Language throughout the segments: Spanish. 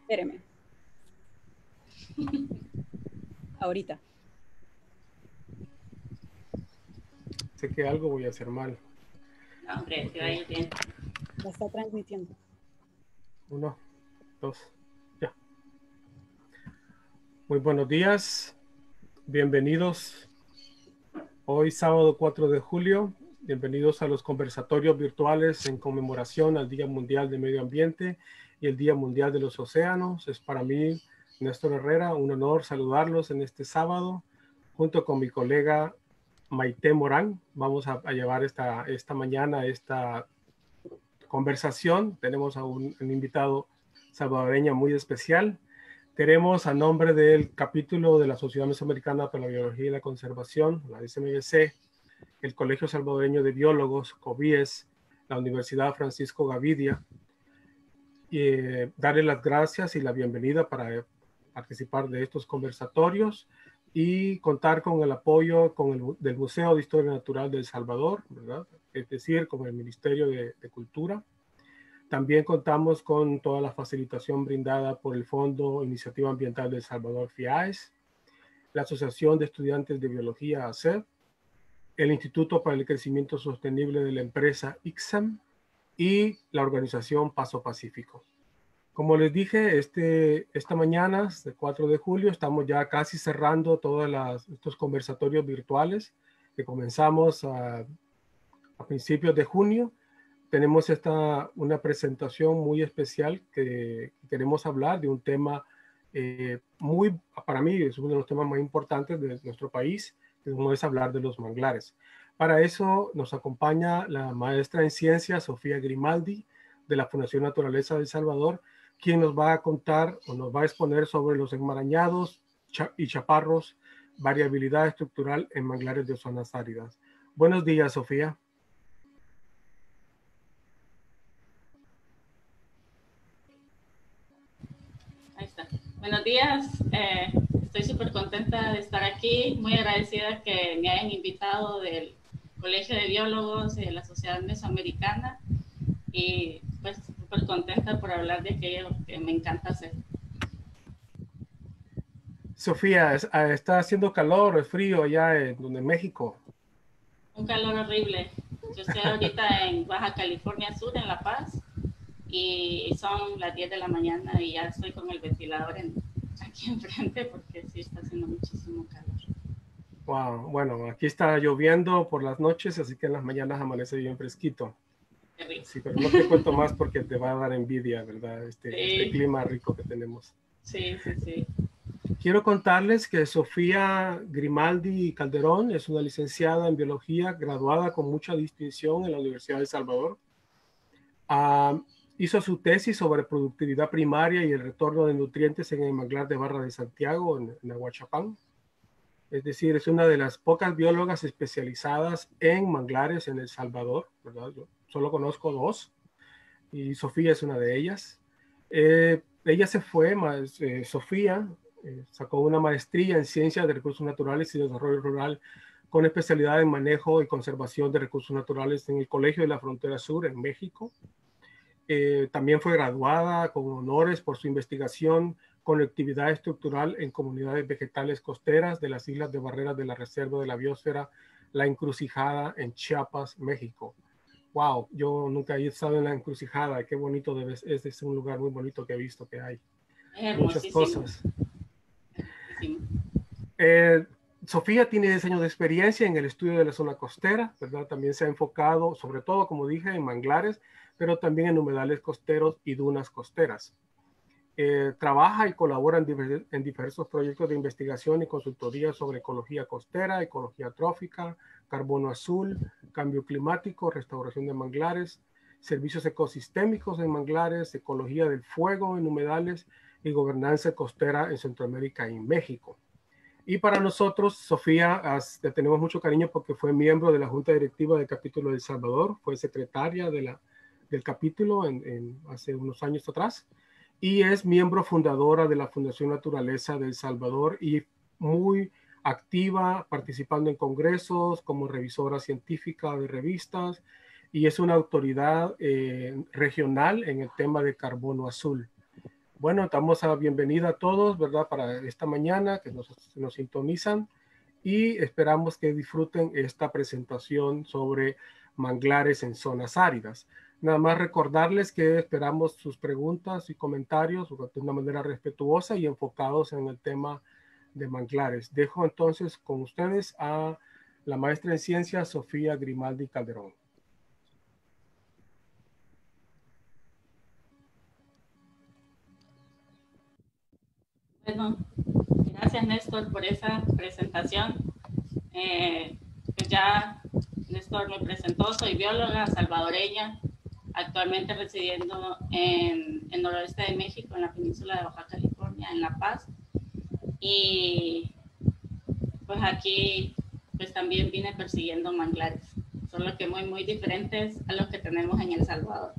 Espéreme. Ahorita. Sé que algo voy a hacer mal. No, hombre, te va a ir bien. Ya está transmitiendo. 1, 2, ya. Muy buenos días. Bienvenidos. Hoy sábado 4 de julio. Bienvenidos a los conversatorios virtuales en conmemoración al Día Mundial de Medio Ambiente y el Día Mundial de los Océanos. Es para mí, Néstor Herrera, un honor saludarlos en este sábado junto con mi colega Maite Morán. Vamos a llevar esta mañana esta conversación. Tenemos a un invitado salvadoreño muy especial. Tenemos a nombre del capítulo de la Sociedad Mesoamericana para la Biología y la Conservación, la SMBC, el Colegio Salvadoreño de Biólogos, COBIES, la Universidad Francisco Gavidia, darle las gracias y la bienvenida para participar de estos conversatorios y contar con el apoyo del Museo de Historia Natural de El Salvador, ¿verdad? Es decir, con el Ministerio de Cultura. También contamos con toda la facilitación brindada por el Fondo Iniciativa Ambiental de El Salvador, FIAES, la Asociación de Estudiantes de Biología, ACEB, el Instituto para el Crecimiento Sostenible de la empresa ICSAM y la organización Paso Pacífico. Como les dije, esta mañana, el 4 de julio, estamos ya casi cerrando todos estos conversatorios virtuales que comenzamos a principios de junio. Tenemos una presentación muy especial que queremos hablar de un tema para mí es uno de los temas más importantes de nuestro país, que es hablar de los manglares. Para eso nos acompaña la maestra en ciencias Sofía Grimaldi de la Fundación Naturaleza de El Salvador, quien nos va a contar o nos va a exponer sobre los enmarañados y chaparros, variabilidad estructural en manglares de zonas áridas. Buenos días, Sofía. Ahí está. Buenos días. Estoy súper contenta de estar aquí. Muy agradecida que me hayan invitado del Colegio de Biólogos de la Sociedad Mesoamericana. Y pues súper contenta por hablar de aquello que me encanta hacer. Sofía, ¿está haciendo calor o es frío allá en México? Un calor horrible. Yo estoy ahorita en Baja California Sur, en La Paz, y son las 10 de la mañana y ya estoy con el ventilador aquí enfrente porque sí está haciendo muchísimo calor. Wow, bueno, aquí está lloviendo por las noches, así que en las mañanas amanece bien fresquito. Sí, pero no te cuento más porque te va a dar envidia, ¿verdad? Este clima rico que tenemos. Sí, sí, sí. Quiero contarles que Sofía Grimaldi Calderón es una licenciada en biología, graduada con mucha distinción en la Universidad de El Salvador. Hizo su tesis sobre productividad primaria y el retorno de nutrientes en el manglar de Barra de Santiago, en Aguachapán. Es decir, es una de las pocas biólogas especializadas en manglares en El Salvador, ¿verdad? Yo solo conozco 2 y Sofía es una de ellas. Ella se fue, Sofía sacó una maestría en Ciencias de Recursos Naturales y Desarrollo Rural con especialidad en manejo y conservación de recursos naturales en el Colegio de la Frontera Sur en México. También fue graduada con honores por su investigación conectividad estructural en comunidades vegetales costeras de las islas de barreras de la Reserva de la Biosfera La Encrucijada en Chiapas, México. Wow, yo nunca he estado en La Encrucijada, qué bonito es un lugar muy bonito que he visto que hay muchas cosas. Sofía tiene 10 años de experiencia en el estudio de la zona costera, ¿verdad? También se ha enfocado, sobre todo, como dije, en manglares, pero también en humedales costeros y dunas costeras. Trabaja y colabora en diversos proyectos de investigación y consultoría sobre ecología costera, ecología trófica, carbono azul, cambio climático, restauración de manglares, servicios ecosistémicos en manglares, ecología del fuego en humedales y gobernanza costera en Centroamérica y México. Y para nosotros, Sofía, le tenemos mucho cariño porque fue miembro de la Junta Directiva del Capítulo de El Salvador, fue secretaria del capítulo hace unos años atrás, y es miembro fundadora de la Fundación Naturaleza de El Salvador y muy activa participando en congresos como revisora científica de revistas y es una autoridad regional en el tema de carbono azul. Bueno, damos la bienvenida a todos, ¿verdad? Para esta mañana que nos sintonizan y esperamos que disfruten esta presentación sobre manglares en zonas áridas. Nada más recordarles que esperamos sus preguntas y comentarios de una manera respetuosa y enfocados en el tema de manglares. Dejo entonces con ustedes a la maestra en ciencias Sofía Grimaldi Calderón. Bueno, gracias Néstor por esa presentación. Pues ya Néstor me presentó, soy bióloga salvadoreña, actualmente residiendo en el noroeste de México, en la península de Baja California, en La Paz. Y pues aquí pues también vine persiguiendo manglares, solo que muy diferentes a los que tenemos en El Salvador.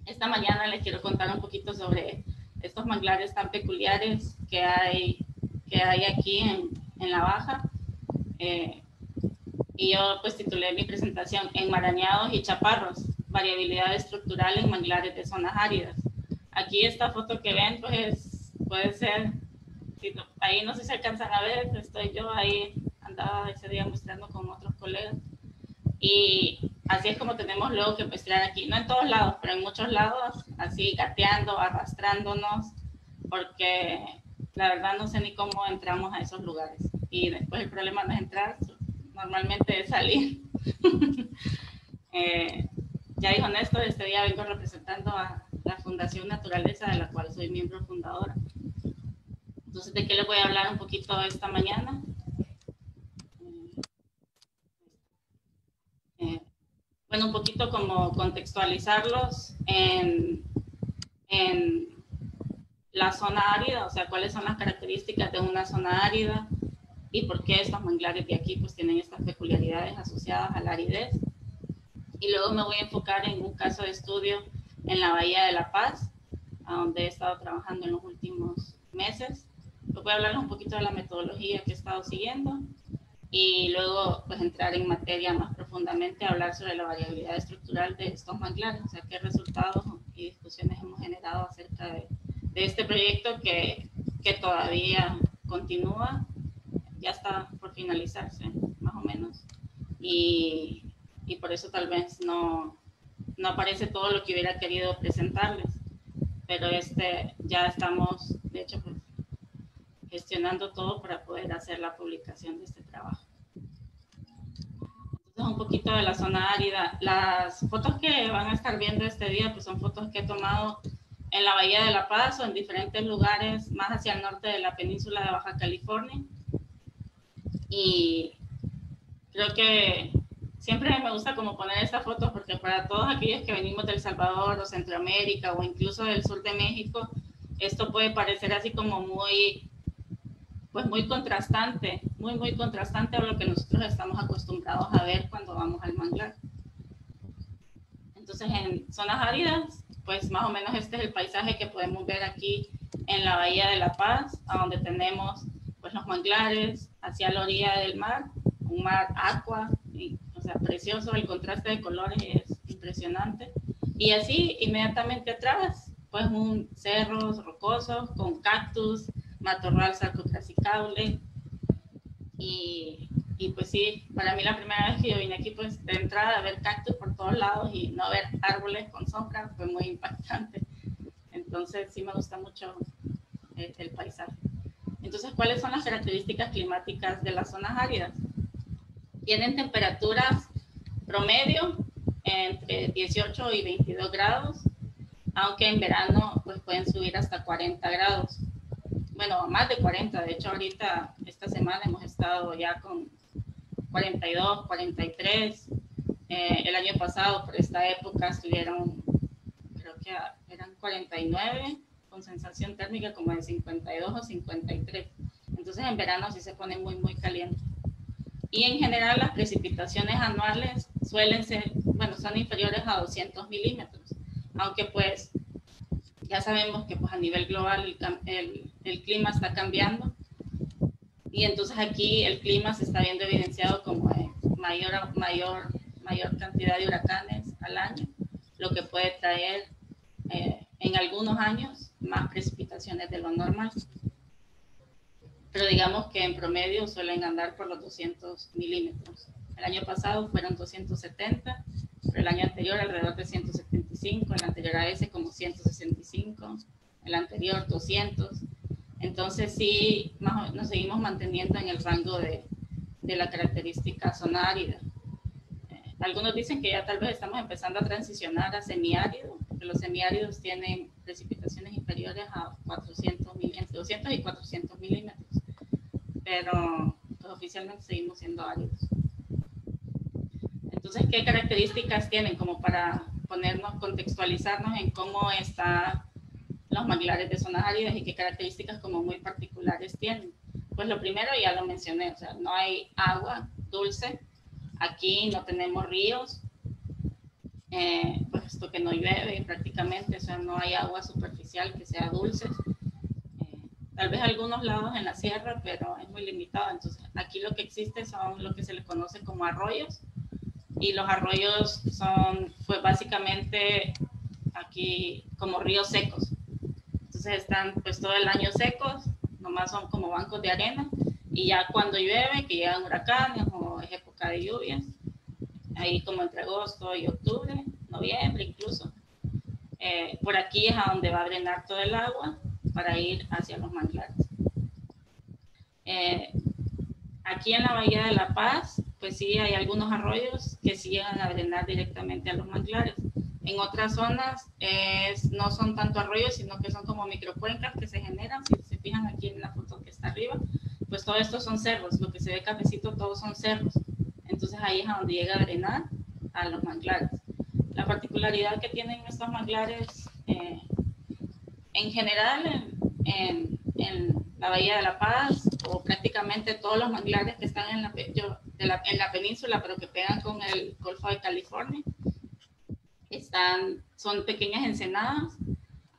Esta mañana les quiero contar un poquito sobre estos manglares tan peculiares que hay aquí en la Baja. Y yo pues titulé mi presentación Enmarañados y chaparros, variabilidad estructural en manglares de zonas áridas. Aquí esta foto que ven pues puede ser, ahí no sé si alcanzan a ver, estoy yo ahí, andaba ese día muestrando con otros colegas. Y así es como tenemos luego que muestrear aquí, no en todos lados, pero en muchos lados, así gateando, arrastrándonos, porque la verdad no sé ni cómo entramos a esos lugares. Y después el problema no es entrar, normalmente es salir. Ya dijo Néstor, este día vengo representando a la Fundación Naturaleza, de la cual soy miembro fundadora. Entonces, ¿de qué les voy a hablar un poquito esta mañana? Bueno, un poquito como contextualizarlos en la zona árida, o sea, cuáles son las características de una zona árida y por qué estos manglares de aquí pues tienen estas peculiaridades asociadas a la aridez. Y luego me voy a enfocar en un caso de estudio en la Bahía de La Paz, a donde he estado trabajando en los últimos meses. Les voy a hablar un poquito de la metodología que he estado siguiendo y luego pues entrar en materia más profundamente, hablar sobre la variabilidad estructural de estos manglares, o sea, qué resultados y discusiones hemos generado acerca de este proyecto que todavía continúa, ya está por finalizarse, más o menos, y por eso tal vez no aparece todo lo que hubiera querido presentarles, pero ya estamos, de hecho, pues, gestionando todo para poder hacer la publicación de este trabajo. Entonces, un poquito de la zona árida. Las fotos que van a estar viendo este día pues son fotos que he tomado en la Bahía de La Paz o en diferentes lugares más hacia el norte de la península de Baja California. Y creo que siempre me gusta como poner estas fotos porque para todos aquellos que venimos de El Salvador o Centroamérica o incluso del sur de México, esto puede parecer así como muy contrastante, muy contrastante a lo que nosotros estamos acostumbrados a ver cuando vamos al manglar. Entonces, en zonas áridas, pues más o menos este es el paisaje que podemos ver aquí en la Bahía de La Paz, a donde tenemos pues los manglares hacia la orilla del mar, un mar aqua, o sea, precioso, el contraste de colores es impresionante. Y así, inmediatamente atrás, pues cerros rocosos con cactus, matorral sarcoclasicable. Y pues sí, para mí la primera vez que yo vine aquí, pues de entrada a ver cactus por todos lados y no ver árboles con sombra fue muy impactante. Entonces sí me gusta mucho el paisaje. Entonces, ¿cuáles son las características climáticas de las zonas áridas? Tienen temperaturas promedio entre 18 y 22 grados, aunque en verano pues pueden subir hasta 40 grados. Bueno, más de 40, de hecho ahorita esta semana hemos estado ya con 42, 43. El año pasado por esta época estuvieron, creo que eran 49, con sensación térmica como de 52 o 53. Entonces en verano sí se pone muy caliente. Y en general las precipitaciones anuales suelen ser, bueno, son inferiores a 200 milímetros, aunque pues ya sabemos que pues a nivel global el clima está cambiando y entonces aquí el clima se está viendo evidenciado como de mayor cantidad de huracanes al año, lo que puede traer en algunos años más precipitaciones de lo normal. Pero digamos que en promedio suelen andar por los 200 milímetros. El año pasado fueron 270, pero el año anterior alrededor de 175, el anterior a ese como 165, el anterior 200. Entonces sí, nos seguimos manteniendo en el rango de la característica zona árida. Algunos dicen que ya tal vez estamos empezando a transicionar a semiárido, porque los semiáridos tienen precipitaciones inferiores a 400, entre 200 y 400 milímetros, pero pues, oficialmente seguimos siendo áridos. Entonces, ¿qué características tienen como para contextualizarnos en cómo están los manglares de zonas áridas y qué características como muy particulares tienen? Pues lo primero ya lo mencioné, o sea, no hay agua dulce, aquí no tenemos ríos, puesto que no llueve prácticamente, o sea, no hay agua superficial que sea dulce. Tal vez algunos lados en la sierra, pero es muy limitado. Entonces, aquí lo que existe son lo que se les conoce como arroyos, y los arroyos son, pues básicamente aquí como ríos secos. Entonces están pues todo el año secos, nomás son como bancos de arena, y ya cuando llueve, que llegan huracanes o es época de lluvias, ahí como entre agosto y octubre, noviembre incluso, por aquí es a donde va a drenar todo el agua para ir hacia los manglares. Aquí en la Bahía de La Paz, pues sí hay algunos arroyos que sí llegan a drenar directamente a los manglares. En otras zonas no son tanto arroyos, sino que son como microcuencas que se generan. Si se fijan aquí en la foto que está arriba, pues todo esto son cerros, lo que se ve cafecito todos son cerros. Entonces ahí es a donde llega a drenar a los manglares. La particularidad que tienen estos manglares en general en la Bahía de La Paz, o prácticamente todos los manglares que están en la península, pero que pegan con el Golfo de California, son pequeñas ensenadas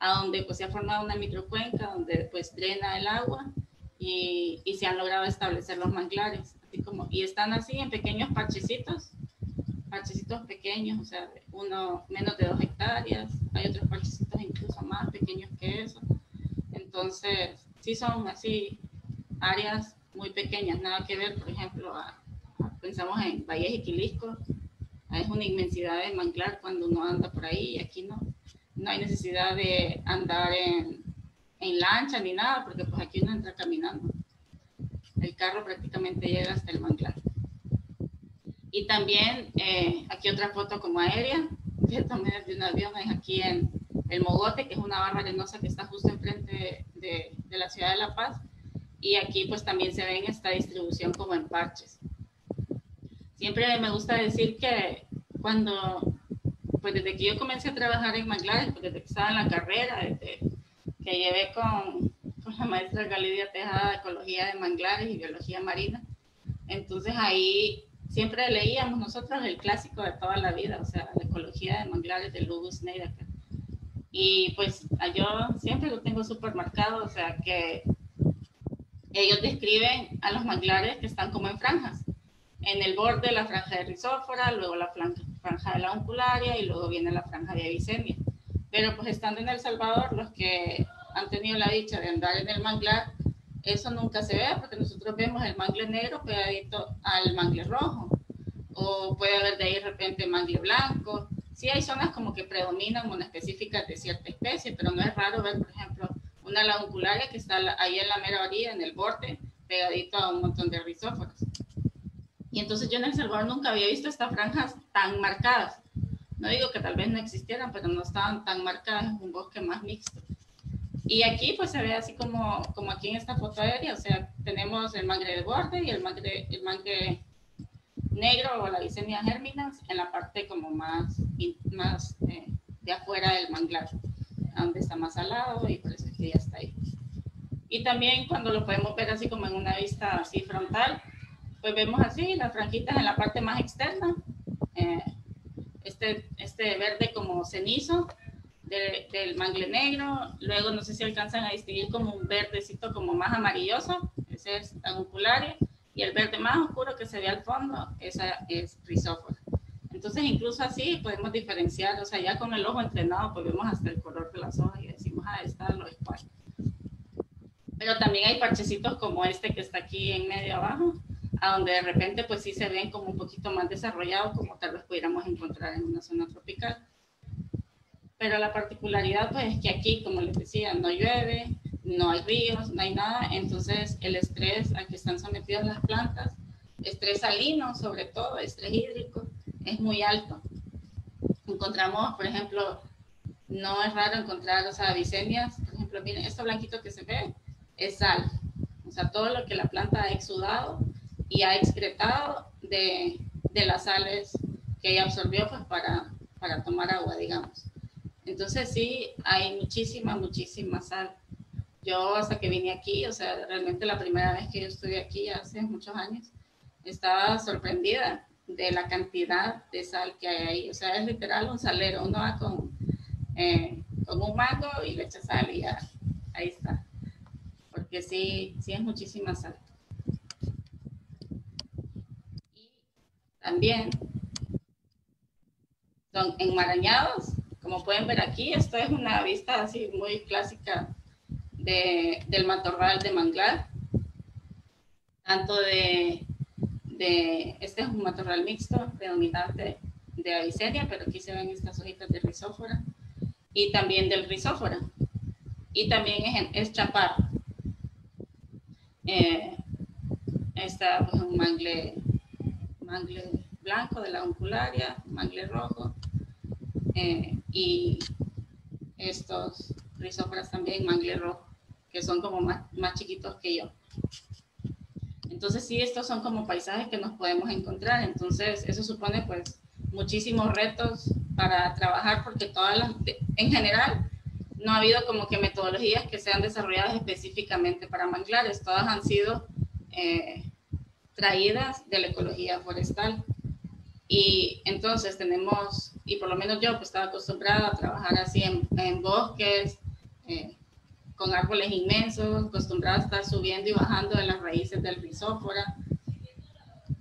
a donde pues se ha formado una microcuenca donde pues drena el agua y se han logrado establecer los manglares, y están así en pequeños parchecitos pequeños, o sea, uno menos de 2 hectáreas, hay otros parchecitos incluso más pequeños que eso. Entonces sí son así áreas muy pequeñas, nada que ver, por ejemplo, pensamos en Bahía de Jiquilisco, es una inmensidad de manglar cuando uno anda por ahí, y aquí no hay necesidad de andar en lancha ni nada, porque pues aquí uno entra caminando, el carro prácticamente llega hasta el manglar. Y también aquí otra foto como aérea que tomé desde un avión, es aquí en el Mogote, que es una barra arenosa que está justo enfrente de la ciudad de La Paz, y aquí pues también se ve en esta distribución como en parches. Siempre me gusta decir que pues desde que yo comencé a trabajar en manglares, pues desde que estaba en la carrera, desde que llevé con la maestra Galidia Tejada de Ecología de Manglares y Biología Marina, entonces ahí siempre leíamos nosotros el clásico de toda la vida, o sea, la ecología de manglares de Ludwig Sneijder. Y pues yo siempre lo tengo súper marcado, o sea, que ellos describen a los manglares que están como en franjas. En el borde la franja de Rizófora, luego la franja de la Uncularia y luego viene la franja de Avicenia. Pero pues estando en El Salvador, los que han tenido la dicha de andar en el manglar, eso nunca se ve, porque nosotros vemos el mangle negro pegadito al mangle rojo, o puede haber de ahí de repente mangle blanco. Sí hay zonas como que predominan monoespecíficas de cierta especie, pero no es raro ver, por ejemplo, una laduncularia que está ahí en la mera orilla, en el borde, pegadito a un montón de rizóforos. Y entonces yo en El Salvador nunca había visto estas franjas tan marcadas. No digo que tal vez no existieran, pero no estaban tan marcadas, en un bosque más mixto. Y aquí pues se ve así como aquí en esta foto aérea, o sea, tenemos el mangle de borde y el mangle negro o la Avicenia germinas en la parte como más de afuera del manglar, donde está más salado, y por eso es que ya está ahí. Y también cuando lo podemos ver así como en una vista así frontal, pues vemos así las franjitas en la parte más externa, este verde como cenizo del mangle negro, luego no sé si alcanzan a distinguir como un verdecito como más amarilloso, ese es la uncularia, y el verde más oscuro que se ve al fondo, esa es rizófora. Entonces, incluso así podemos diferenciar, o sea, ya con el ojo entrenado, pues vemos hasta el color de las hojas y decimos, ah, esta lo es cual. Pero también hay parchecitos como este que está aquí en medio abajo, a donde de repente pues sí se ven como un poquito más desarrollados, como tal vez pudiéramos encontrar en una zona tropical. Pero la particularidad pues es que aquí, como les decía, no llueve, no hay ríos, no hay nada, entonces el estrés al que están sometidas las plantas, estrés salino sobre todo, estrés hídrico, es muy alto. Encontramos, por ejemplo, no es raro encontrar, o sea, Vicenias, por ejemplo, miren, esto blanquito que se ve es sal, o sea, todo lo que la planta ha exudado y ha excretado de las sales que ella absorbió pues para tomar agua, digamos. Entonces sí, hay muchísima sal. Yo hasta que vine aquí, o sea, realmente la primera vez que yo estuve aquí hace muchos años, estaba sorprendida de la cantidad de sal que hay ahí. O sea, es literal un salero. Uno va con un mango y le echa sal y ya, ahí está. Porque sí es muchísima sal. Y también son enmarañados. Como pueden ver aquí, esto es una vista así muy clásica del matorral de manglar. Tanto este es un matorral mixto, predominante de Avicenia, pero aquí se ven estas hojitas de rizófora y también del rizófora. Y también es chaparro. Está pues, un mangle blanco de la uncularia, mangle rojo, y estos rizóforas también mangle rojo, que son como más chiquitos que yo. Entonces sí, estos son como paisajes que nos podemos encontrar. Entonces eso supone pues muchísimos retos para trabajar, porque en general no ha habido como que metodologías que sean desarrolladas específicamente para manglares. Todas han sido traídas de la ecología forestal. Y entonces tenemos, y por lo menos yo pues estaba acostumbrada a trabajar así en bosques, con árboles inmensos, acostumbrada a estar subiendo y bajando de las raíces del rizófora,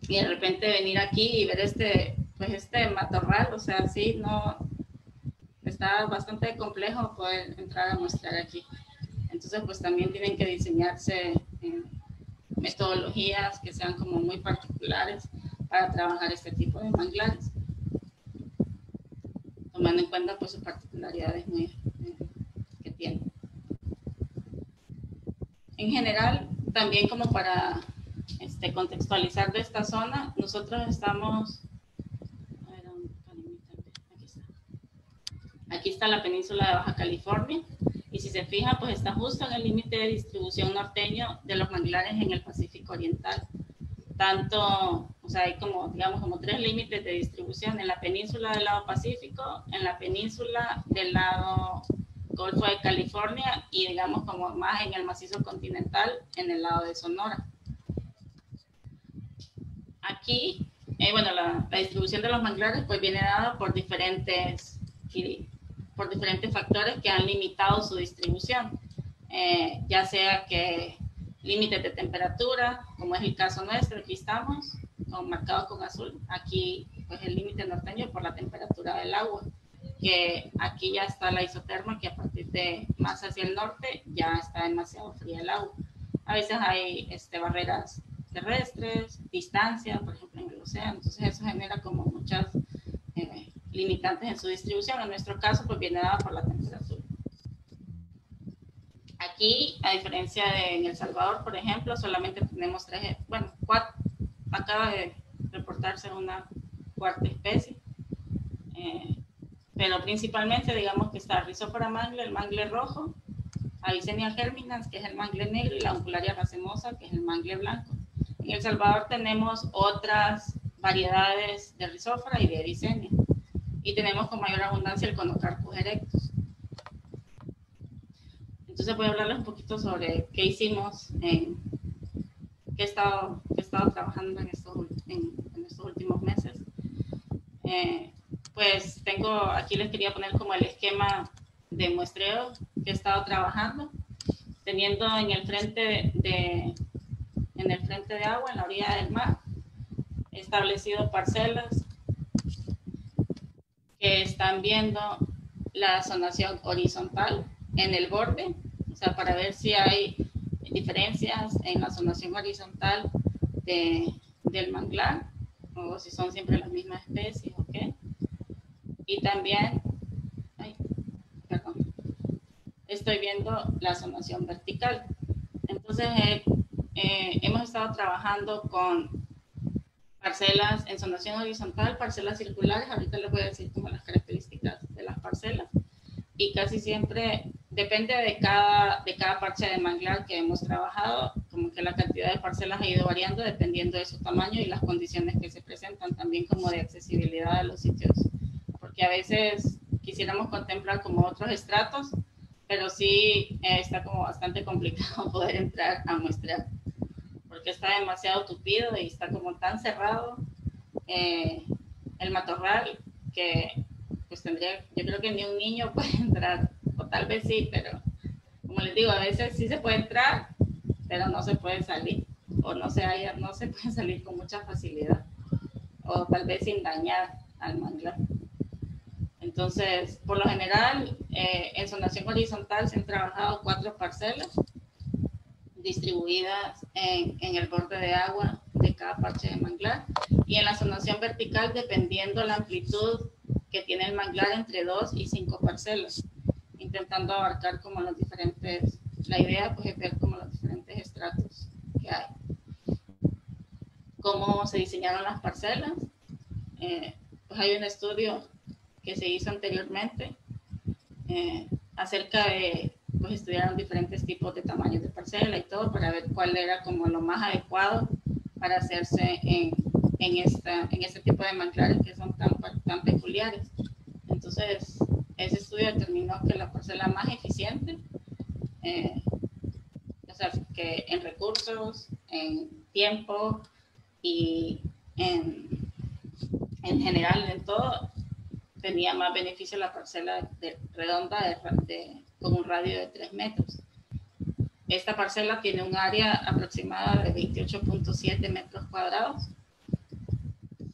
y de repente venir aquí y ver este matorral, o sea, sí, no, está bastante complejo poder entrar a mostrar aquí. Entonces, pues también tienen que diseñarse metodologías que sean como muy particulares para trabajar este tipo de manglares, tomando en cuenta pues sus particularidades que tienen. En general, también como para contextualizar de esta zona, nosotros estamos, aquí está la península de Baja California, y si se fijan, pues está justo en el límite de distribución norteño de los manglares en el Pacífico Oriental. Tanto, o sea, hay como, digamos, como 3 límites de distribución: en la península del lado Pacífico, en la península del lado Golfo de California y, digamos, como más en el macizo continental en el lado de Sonora. Aquí, bueno, la distribución de los manglares pues viene dada por diferentes factores que han limitado su distribución, ya sea que límites de temperatura, como es el caso nuestro, aquí estamos, marcado con azul. Aquí pues el límite norteño por la temperatura del agua, que aquí ya está la isoterma, que a partir de más hacia el norte ya está demasiado fría el agua. A veces hay barreras terrestres, distancia, por ejemplo en el océano, entonces eso genera como muchas limitantes en su distribución. En nuestro caso pues viene dada por la temperatura. Aquí, a diferencia de en El Salvador, por ejemplo, solamente tenemos 4, acaba de reportarse una 4ª especie, pero principalmente digamos que está el Rhizopora mangle, el mangle rojo, Avicenia germinans, que es el mangle negro, y la Uncularia racemosa, que es el mangle blanco. En El Salvador tenemos otras variedades de Rhizopora y de Avicenia, y tenemos con mayor abundancia el Conocarpus erectus. Entonces voy a hablarles un poquito sobre qué hicimos, qué he estado trabajando en estos últimos meses. Pues aquí les quería poner como el esquema de muestreo que he estado trabajando, teniendo en el frente de agua, en la orilla del mar, he establecido parcelas que están viendo la zonación horizontal en el borde, o sea, para ver si hay diferencias en la zonación horizontal del manglar, o si son siempre las mismas especies, ¿ok? Y también, estoy viendo la zonación vertical. Entonces, hemos estado trabajando con parcelas en zonación horizontal, parcelas circulares. Ahorita les voy a decir como las características de las parcelas. Y casi siempre depende de cada parche de manglar que hemos trabajado, como que la cantidad de parcelas ha ido variando dependiendo de su tamaño y las condiciones que se presentan, también como de accesibilidad a los sitios, porque a veces quisiéramos contemplar como otros estratos, pero sí está como bastante complicado poder entrar a muestrear, porque está demasiado tupido y está como tan cerrado el matorral que pues tendría, yo creo que ni un niño puede entrar, o tal vez sí, pero como les digo, a veces sí se puede entrar, pero no se puede salir, o no se puede salir con mucha facilidad, o tal vez sin dañar al manglar. Entonces, por lo general, en zonación horizontal se han trabajado 4 parcelas distribuidas en el borde de agua de cada parche de manglar, y en la zonación vertical, dependiendo la amplitud que tiene el manglar, entre 2 y 5 parcelas, intentando abarcar como los diferentes, la idea pues es ver como los diferentes estratos que hay. ¿Cómo se diseñaron las parcelas? Pues hay un estudio que se hizo anteriormente acerca de, pues estudiaron diferentes tipos de tamaños de parcela y todo para ver cuál era como lo más adecuado para hacerse en este tipo de manglares que son tan peculiares. Entonces, ese estudio determinó que la parcela más eficiente, o sea, que en recursos, en tiempo y en general, en todo, tenía más beneficio la parcela redonda con un radio de 3 metros. Esta parcela tiene un área aproximada de 28.7 metros cuadrados.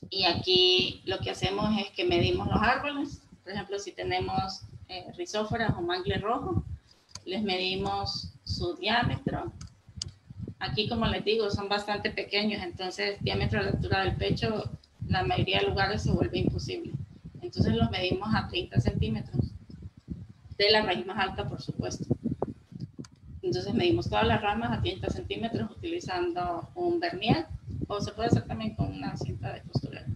Y aquí lo que hacemos es que medimos los árboles. Por ejemplo, si tenemos rizóforas o mangle rojo, les medimos su diámetro. Aquí, como les digo, son bastante pequeños, entonces diámetro a la altura del pecho, la mayoría de lugares se vuelve imposible. Entonces los medimos a 30 centímetros, de la raíz más alta, por supuesto. Entonces medimos todas las ramas a 30 centímetros utilizando un vernier, o se puede hacer también con una cinta de costurero.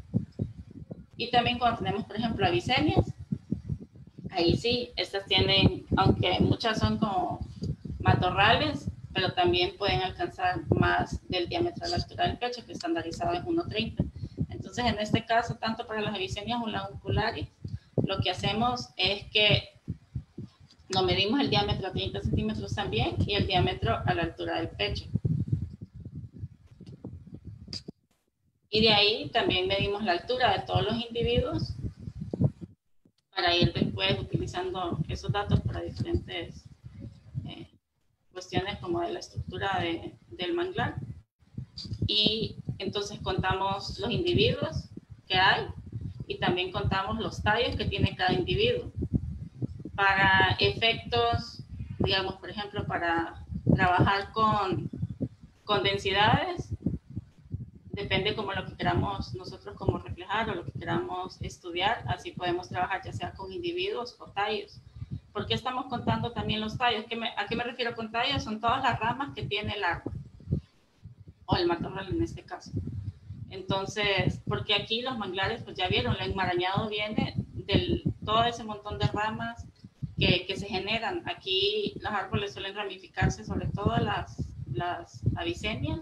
Y también cuando tenemos, por ejemplo, avicenias, ahí sí, estas tienen, aunque muchas son como matorrales, pero también pueden alcanzar más del diámetro a la altura del pecho, que estandarizado es 1,30. Entonces, en este caso, tanto para las avicenias ulanculares, lo que hacemos es que nos medimos el diámetro a 30 centímetros también y el diámetro a la altura del pecho. Y de ahí también medimos la altura de todos los individuos para ir después utilizando esos datos para diferentes cuestiones como de la estructura del manglar. Y entonces contamos los individuos que hay y también contamos los tallos que tiene cada individuo. Para efectos, digamos, por ejemplo, para trabajar con densidades, depende como lo que queramos nosotros como reflejar o lo que queramos estudiar, así podemos trabajar ya sea con individuos o tallos. ¿Por qué estamos contando también los tallos? ¿A qué me refiero con tallos? Son todas las ramas que tiene el árbol, o el matorral en este caso. Entonces, porque aquí los manglares, pues ya vieron, el enmarañado viene de todo ese montón de ramas que se generan. Aquí los árboles suelen ramificarse, sobre todo las avicenias,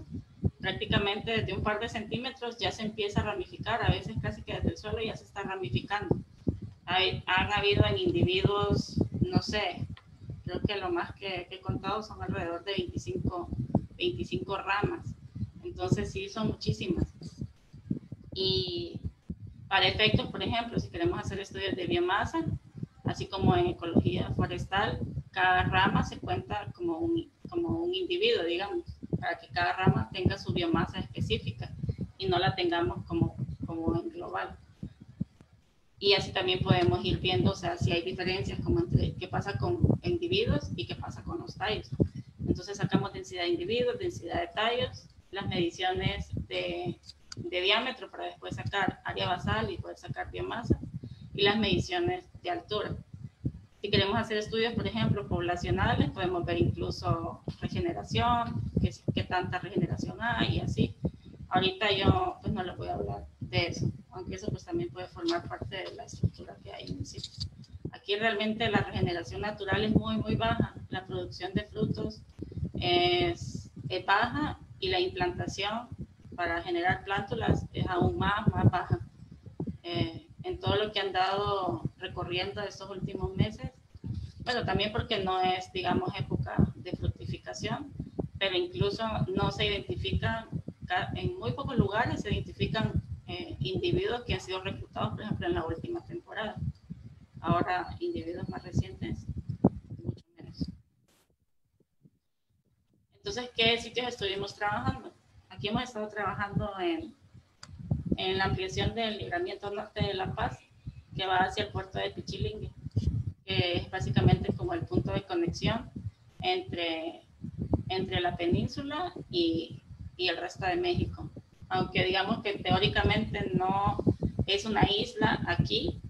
prácticamente desde un par de centímetros ya se empieza a ramificar, a veces casi que desde el suelo ya se está ramificando. Han habido en individuos, no sé, creo que lo más que he contado son alrededor de 25 ramas. Entonces sí, son muchísimas. Y para efectos, por ejemplo, si queremos hacer estudios de biomasa, así como en ecología forestal, cada rama se cuenta como un individuo, digamos, para que cada rama tenga su biomasa específica y no la tengamos como en global. y así también podemos ir viendo, o sea, si hay diferencias como entre qué pasa con individuos y qué pasa con los tallos. Entonces sacamos densidad de individuos, densidad de tallos, las mediciones de diámetro para después sacar área basal y poder sacar biomasa, y las mediciones de altura. Si queremos hacer estudios, por ejemplo, poblacionales, podemos ver incluso regeneración, qué tanta regeneración hay y así. Ahorita yo pues no les voy a hablar de eso, aunque eso pues también puede formar parte de la estructura que hay en el sitio. Aquí realmente la regeneración natural es muy, muy baja. La producción de frutos es baja y la implantación para generar plántulas es aún más baja. En todo lo que han dado recorriendo estos últimos meses, bueno, también porque no es, digamos, época de fructificación, pero incluso no se identifican, en muy pocos lugares se identifican individuos que han sido reclutados, por ejemplo, en la última temporada. Ahora, individuos más recientes, mucho menos. Entonces, ¿qué sitios estuvimos trabajando? Aquí hemos estado trabajando en la ampliación del libramiento norte de La Paz, que va hacia el puerto de Pichilingue, que es básicamente como el punto de conexión entre la península y el resto de México. Aunque digamos que teóricamente no es una isla aquí,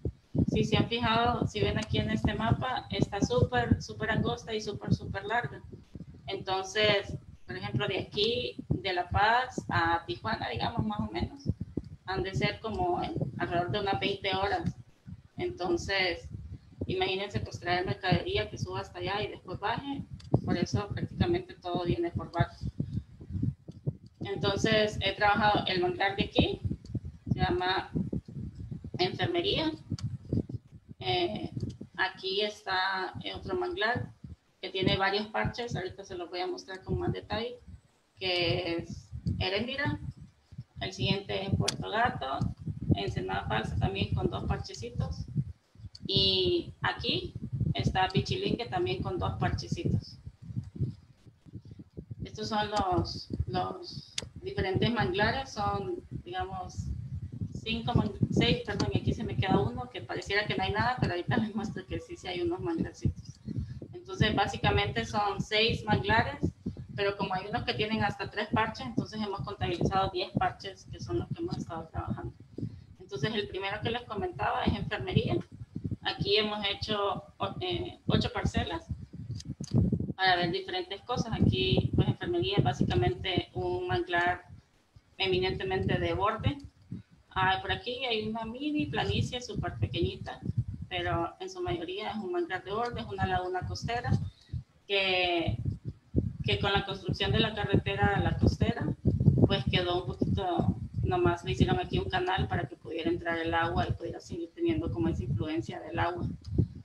si se han fijado, si ven aquí en este mapa, está súper angosta y súper larga. Entonces, por ejemplo, de aquí, de La Paz a Tijuana, digamos, más o menos, han de ser como alrededor de unas 20 horas. Entonces, imagínense pues traer mercadería que suba hasta allá y después baje. Por eso prácticamente todo viene por barco. Entonces, he trabajado el manglar de aquí, se llama enfermería. Aquí está otro manglar que tiene varios parches, ahorita se los voy a mostrar con más detalle, que es Heréndira. El siguiente es Puerto Gato, Ensenada Falsa también con 2 parchecitos, y aquí está Pichilingue también con 2 parchecitos. Estos son los diferentes manglares, son digamos 6, perdón, y aquí se me queda uno que pareciera que no hay nada, pero ahorita les muestro que sí hay unos manglarcitos. Entonces básicamente son 6 manglares, pero como hay unos que tienen hasta 3 parches, entonces hemos contabilizado 10 parches que son los que hemos estado trabajando. Entonces el primero que les comentaba es enfermería. Aquí hemos hecho 8 parcelas para ver diferentes cosas. Aquí pues enfermería es básicamente un manglar eminentemente de borde. Por aquí hay una mini planicie súper pequeñita, pero en su mayoría es un manglar de borde, es una laguna costera que con la construcción de la carretera a la costera, pues quedó un poquito, nomás le hicieron aquí un canal para que pudiera entrar el agua y pudiera seguir teniendo como esa influencia del agua.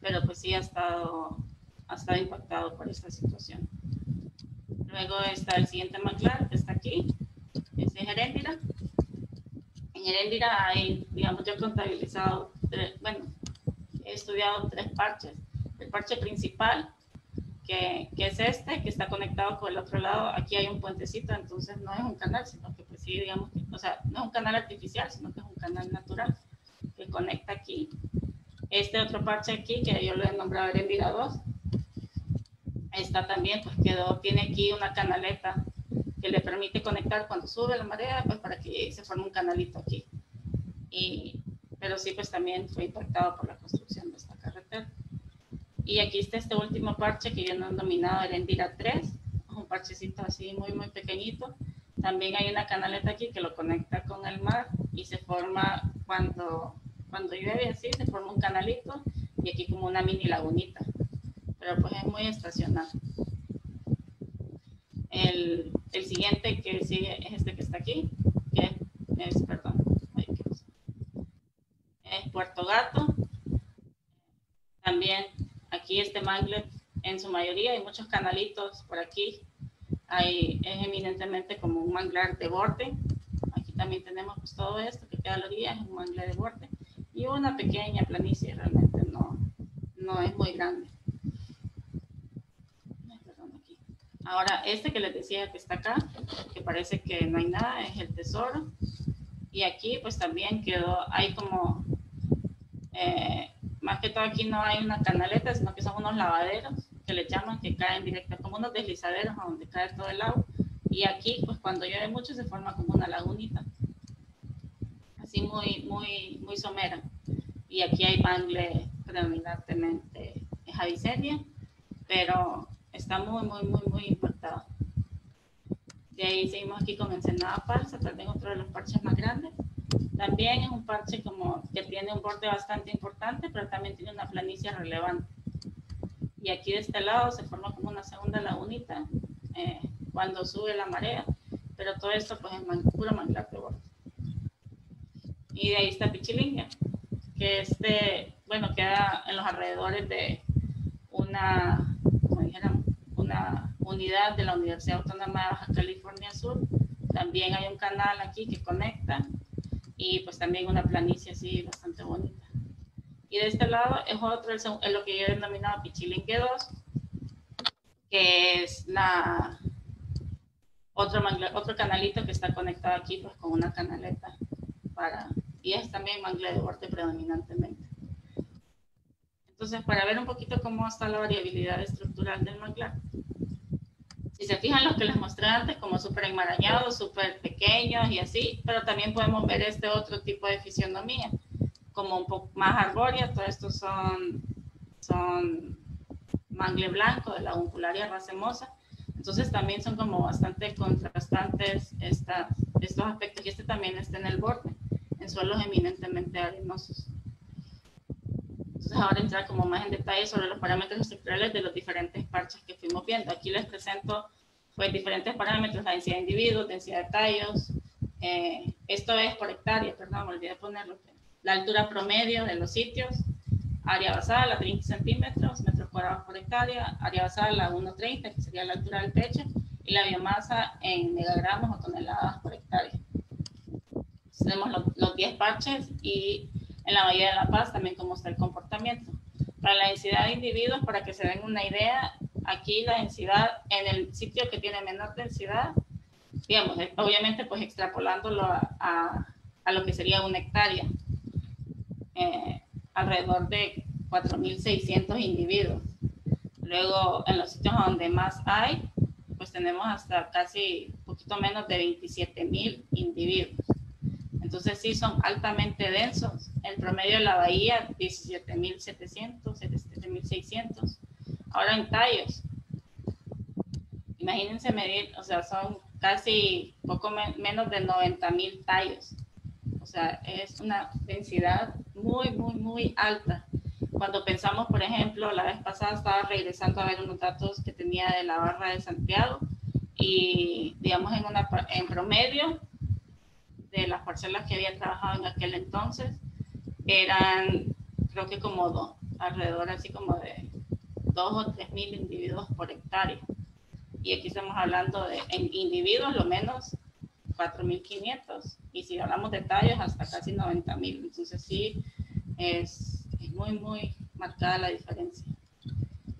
Pero pues sí ha estado impactado por esta situación. Luego está el siguiente manglar, que está aquí, es en Heréndira. En Heréndira hay, digamos, yo he contabilizado, he estudiado 3 parches. El parche principal, que es este, que está conectado con el otro lado. Aquí hay un puentecito, entonces no es un canal, sino que pues sí, digamos, o sea, no es un canal artificial, sino que es un canal natural que conecta aquí. Este otro parche aquí, que yo lo he nombrado Heréndira 2, está también, pues tiene aquí una canaleta que le permite conectar cuando sube la marea, pues para que se forme un canalito aquí. Pero sí, pues también fue impactado por la construcción de esta carretera. Y aquí está este último parche que yo no he denominado Heréndira 3, un parchecito así muy pequeñito. También hay una canaleta aquí que lo conecta con el mar y se forma cuando llueve así, se forma un canalito y aquí como una mini lagunita. Pero pues es muy estacional. El siguiente que sigue es este que está aquí, que es Puerto Gato. También aquí este manglar, en su mayoría hay muchos canalitos por aquí. Es eminentemente como un manglar de borde. Aquí también tenemos pues todo esto que queda a la orilla, es un manglar de borde. Y una pequeña planicie, realmente no es muy grande. Ahora, este que les decía que está acá, que parece que no hay nada, es el tesoro. Y aquí pues también hay como Más que todo aquí no hay una canaleta, sino que son unos lavaderos que le llaman, que caen directo, como unos deslizaderos a donde cae todo el agua. Y aquí, pues cuando llueve mucho, se forma como una lagunita, así muy somera. Y aquí hay mangle predominantemente Javisenia, pero está muy impactado. De ahí seguimos aquí con Ensenada Falsa, también otro de los parches más grandes. También es un parche como que tiene un borde bastante importante, pero también tiene una planicie relevante. Y aquí de este lado se forma como una segunda lagunita cuando sube la marea, pero todo esto pues es puro manglar de borde. Y de ahí está Pichilingue, que bueno, queda en los alrededores de una, como dijeron, una unidad de la Universidad Autónoma de Baja California Sur. También hay un canal aquí que conecta y pues también una planicie así bastante bonita. Y de este lado es otro, es lo que yo he denominado Pichilingue 2, que es otro canalito que está conectado aquí pues con una canaleta y es también mangle de borde predominantemente. Entonces, para ver un poquito cómo está la variabilidad estructural del manglar, si se fijan los que les mostré antes como súper enmarañados, súper pequeños y así, pero también podemos ver este otro tipo de fisionomía, como un poco más arbórea. Todos estos son mangle blanco de la uncularia racemosa. Entonces también son como bastante contrastantes estos aspectos, y este también está en el borde, en suelos eminentemente arenosos. Entonces ahora entrar como más en detalle sobre los parámetros estructurales de los diferentes parches que fuimos viendo. Aquí les presento pues diferentes parámetros: la densidad de individuos, densidad de tallos. Esto es por hectárea, perdón, me olvidé de ponerlo. La altura promedio de los sitios, área basal a 30 centímetros, metros cuadrados por hectárea, área basal a 1,30, que sería la altura del techo, y la biomasa en megagramos o toneladas por hectárea. Entonces, tenemos los 10 parches, y en la Bahía de La Paz también cómo está el comportamiento. Para la densidad de individuos, para que se den una idea, aquí la densidad en el sitio que tiene menor densidad, digamos, obviamente pues extrapolándolo a lo que sería una hectárea, alrededor de 4.600 individuos. Luego, en los sitios donde más hay, pues tenemos hasta casi un poquito menos de 27.000 individuos. Entonces sí, son altamente densos. El promedio de la bahía, 17.700, 17.600. Ahora en tallos, imagínense medir, o sea, son casi poco menos de 90.000 tallos. O sea, es una densidad muy alta. Cuando pensamos, por ejemplo, la vez pasada estaba regresando a ver unos datos que tenía de la Barra de Santiago, y digamos en promedio de las parcelas que había trabajado en aquel entonces, eran creo que como alrededor así como de 2 o 3.000 individuos por hectárea. Y aquí estamos hablando de en individuos lo menos 4.500, y si hablamos de tallos hasta casi 90.000. Entonces sí, es muy marcada la diferencia.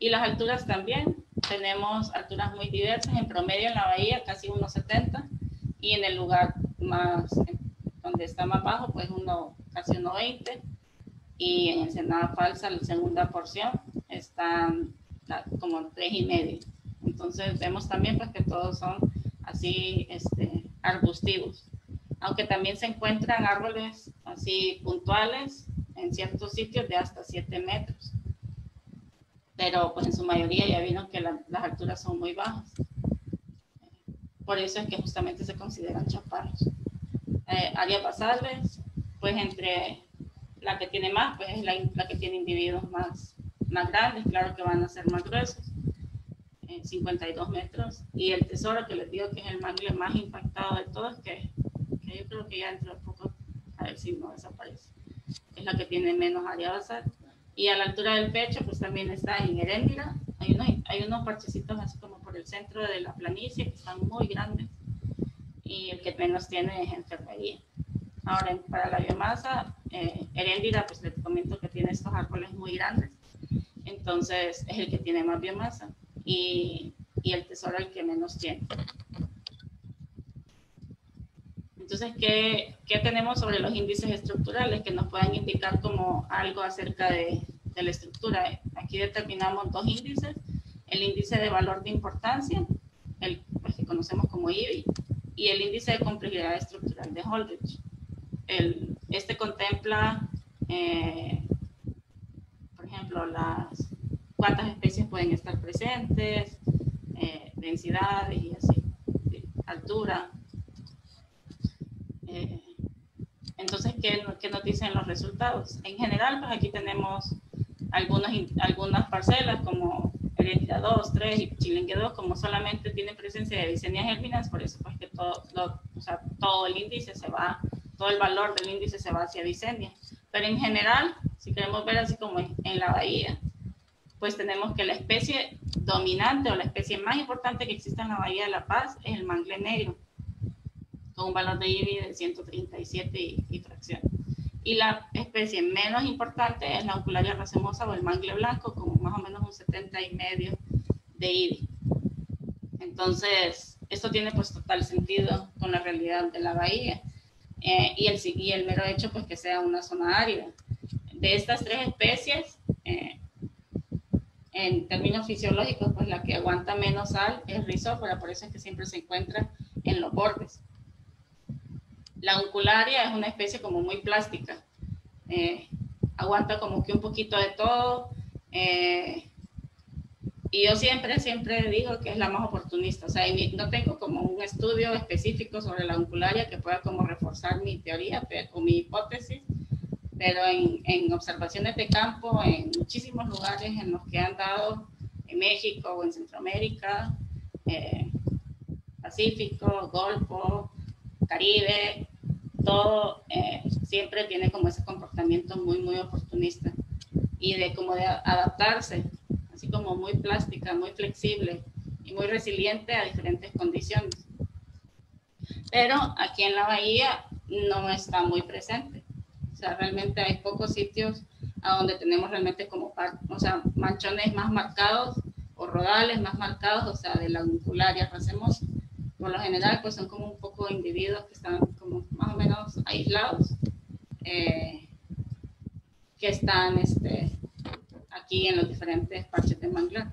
Y las alturas también, tenemos alturas muy diversas. En promedio en la bahía casi 1,70, y en el lugar más donde está más bajo pues casi 1,20, y en Ensenada Falsa la segunda porción están como 3,5. Entonces vemos también pues que todos son así arbustivos, aunque también se encuentran árboles así puntuales en ciertos sitios de hasta 7 metros, pero pues en su mayoría ya vieron que las alturas son muy bajas. Por eso es que justamente se consideran chaparros. Áreas basales, pues entre la que tiene más, pues es la que tiene individuos más grandes, claro que van a ser más gruesos, 52 metros. Y el tesoro, que les digo que es el mangle más impactado de todos, que yo creo que ya dentro de poco, a ver si no desaparece, es la que tiene menos área basal. Y a la altura del pecho, pues también está en Heréndira. Hay unos parchecitos así como por el centro de la planicie que están muy grandes, y el que menos tiene es Enfermería. Ahora, para la biomasa, Heréndira, pues les comento que tiene estos árboles muy grandes, entonces es el que tiene más biomasa, y el tesoro el que menos tiene. Entonces, ¿qué tenemos sobre los índices estructurales que nos pueden indicar como algo acerca de la estructura? Aquí determinamos dos índices: el índice de valor de importancia, pues, que conocemos como IBI, y el índice de complejidad estructural de Holdridge. Este contempla, por ejemplo, cuántas especies pueden estar presentes, densidades y así, altura. Entonces, ¿qué nos dicen los resultados? En general, pues aquí tenemos algunas parcelas como Heredia 2, 3 y Chilingue 2, como solamente tienen presencia de Avicennia germinans, por eso pues que todo el índice se va, todo el valor del índice se va hacia Avicennia. Pero en general, si queremos ver así como en la bahía, pues tenemos que la especie dominante o la especie más importante que existe en la Bahía de La Paz es el mangle negro, con un valor de IBI de 137 y fracción. Y la especie menos importante es la Uncularia racemosa o el mangle blanco, con más o menos un 70,5 de IBI. Entonces, esto tiene pues total sentido con la realidad de la bahía. Y el mero hecho pues que sea una zona árida. De estas tres especies, en términos fisiológicos, pues la que aguanta menos sal es Rhizopora, por eso es que siempre se encuentra en los bordes. La Uncularia es una especie como muy plástica, aguanta como que un poquito de todo, y yo siempre digo que es la más oportunista. O sea, no tengo como un estudio específico sobre la Uncularia que pueda como reforzar mi teoría o mi hipótesis, pero en observaciones de campo, en muchísimos lugares en los que han dado, en México o en Centroamérica, Pacífico, Golfo, Caribe, todo siempre tiene como ese comportamiento muy, muy oportunista y de adaptarse, así como muy plástica, muy flexible y muy resiliente a diferentes condiciones. Pero aquí en la bahía no está muy presente. O sea, realmente hay pocos sitios a donde tenemos realmente como, manchones más marcados o rodales más marcados, o sea, de la Uncularia racemosa. Por lo general, pues son como un poco individuos que están como más o menos aislados, que están aquí en los diferentes parches de manglar.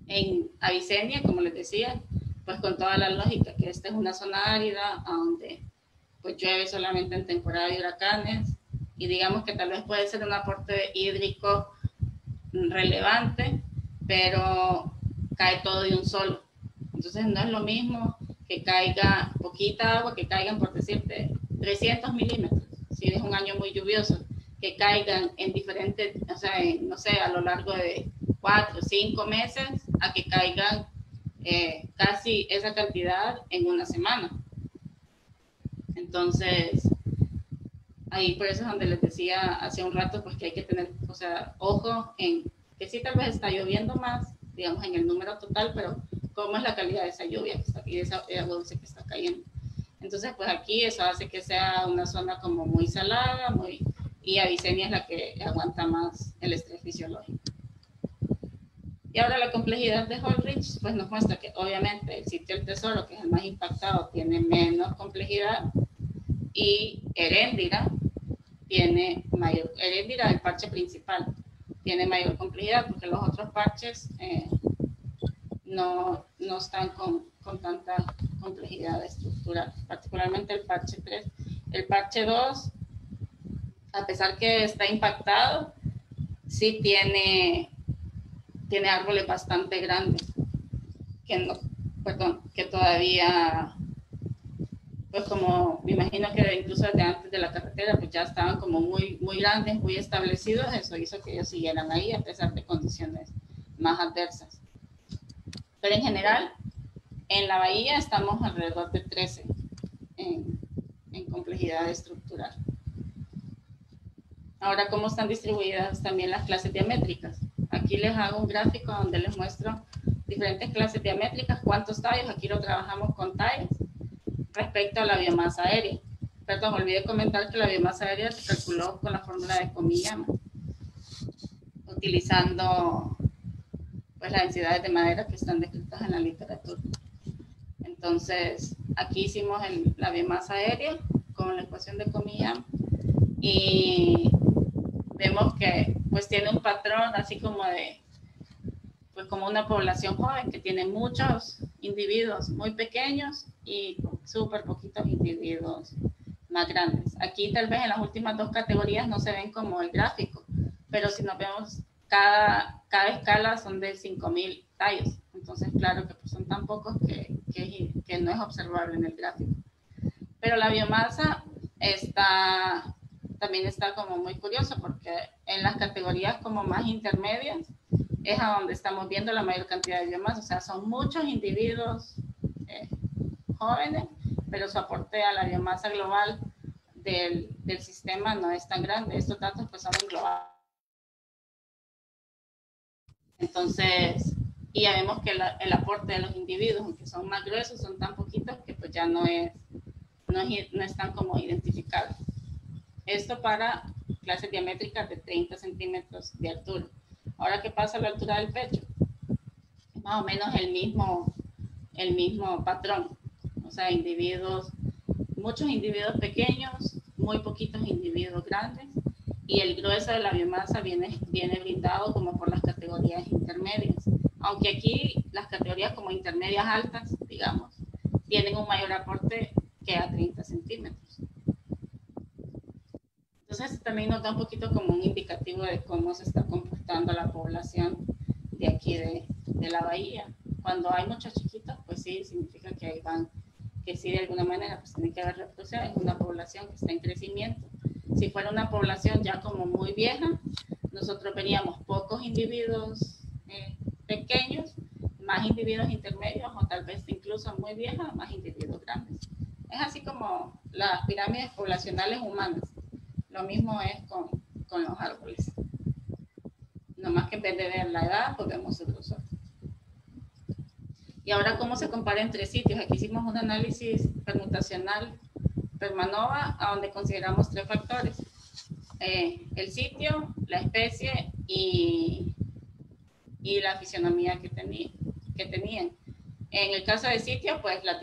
En Avicennia, como les decía, pues con toda la lógica que esta es una zona árida, a donde pues llueve solamente en temporada de huracanes, y digamos que tal vez puede ser un aporte hídrico relevante, pero cae todo de un solo. Entonces no es lo mismo que caiga poquita agua, que caigan, por decirte, 300 milímetros, si es un año muy lluvioso, que caigan en diferentes, o sea, no sé, a lo largo de 4 o 5 meses, a que caigan casi esa cantidad en una semana. Entonces, ahí por eso es donde les decía hace un rato, pues que hay que tener, ojo en que sí tal vez está lloviendo más, digamos, en el número total, pero cómo es la calidad de esa lluvia que está aquí, de esa agua dulce que está cayendo. Entonces, pues aquí eso hace que sea una zona como muy salada, y Avicennia es la que aguanta más el estrés fisiológico. Y ahora la complejidad de Holdridge, pues nos muestra que obviamente el sitio del Tesoro, que es el más impactado, tiene menos complejidad, y Heréndira tiene mayor, Heréndira, el parche principal, tiene mayor complejidad, porque los otros parches no están con tanta complejidad estructural, particularmente el parche 3. El parche 2, a pesar que está impactado, sí tiene árboles bastante grandes, que todavía, pues como me imagino que incluso desde antes de la carretera, pues ya estaban como muy, muy grandes, muy establecidos. Eso hizo que ellos siguieran ahí a pesar de condiciones más adversas. Pero en general, en la bahía estamos alrededor de 13 en complejidad estructural. Ahora, ¿cómo están distribuidas también las clases diamétricas? Aquí les hago un gráfico donde les muestro diferentes clases diamétricas, cuántos tallos. Aquí lo trabajamos con tallos respecto a la biomasa aérea. Perdón, olvidé comentar que la biomasa aérea se calculó con la fórmula de Komiyama, utilizando pues las densidades de madera que están descritas en la literatura. Entonces, aquí hicimos la biomasa aérea con la ecuación de Comillan y vemos que pues tiene un patrón así como de, pues como una población joven que tiene muchos individuos muy pequeños y súper poquitos individuos más grandes. Aquí tal vez en las últimas dos categorías no se ven como el gráfico, pero si nos vemos, cada escala son de 5.000 tallos. Entonces, claro que pues son tan pocos que no es observable en el gráfico. Pero la biomasa también está como muy curioso porque en las categorías como más intermedias es a donde estamos viendo la mayor cantidad de biomasa. O sea, son muchos individuos jóvenes, pero su aporte a la biomasa global del sistema no es tan grande. Estos datos pues son globales. Entonces, y ya vemos que el aporte de los individuos, aunque son más gruesos, son tan poquitos que pues ya no están como identificables. Esto para clases diamétricas de 30 centímetros de altura. Ahora, ¿qué pasa a la altura del pecho? Más o menos el mismo patrón. O sea, muchos individuos pequeños, muy poquitos individuos grandes, y el grueso de la biomasa viene brindado como por las categorías intermedias. Aunque aquí las categorías como intermedias altas, digamos, tienen un mayor aporte que a 30 centímetros. Entonces también nos da un poquito como un indicativo de cómo se está comportando la población de aquí de la bahía. Cuando hay muchos chiquitos, pues sí, significa que ahí van, que sí de alguna manera pues tiene que haber reproducción. Es una población que está en crecimiento. Si fuera una población ya como muy vieja, nosotros veríamos pocos individuos pequeños, más individuos intermedios o tal vez incluso muy viejas, más individuos grandes. Es así como las pirámides poblacionales humanas. Lo mismo es con los árboles. Nomás que en vez de ver la edad, pues vemos el grosor. Y ahora, ¿cómo se compara entre sitios? Aquí hicimos un análisis permutacional Permanova, a donde consideramos 3 factores. El sitio, la especie y la fisionomía que tenían. En el caso de sitio, pues los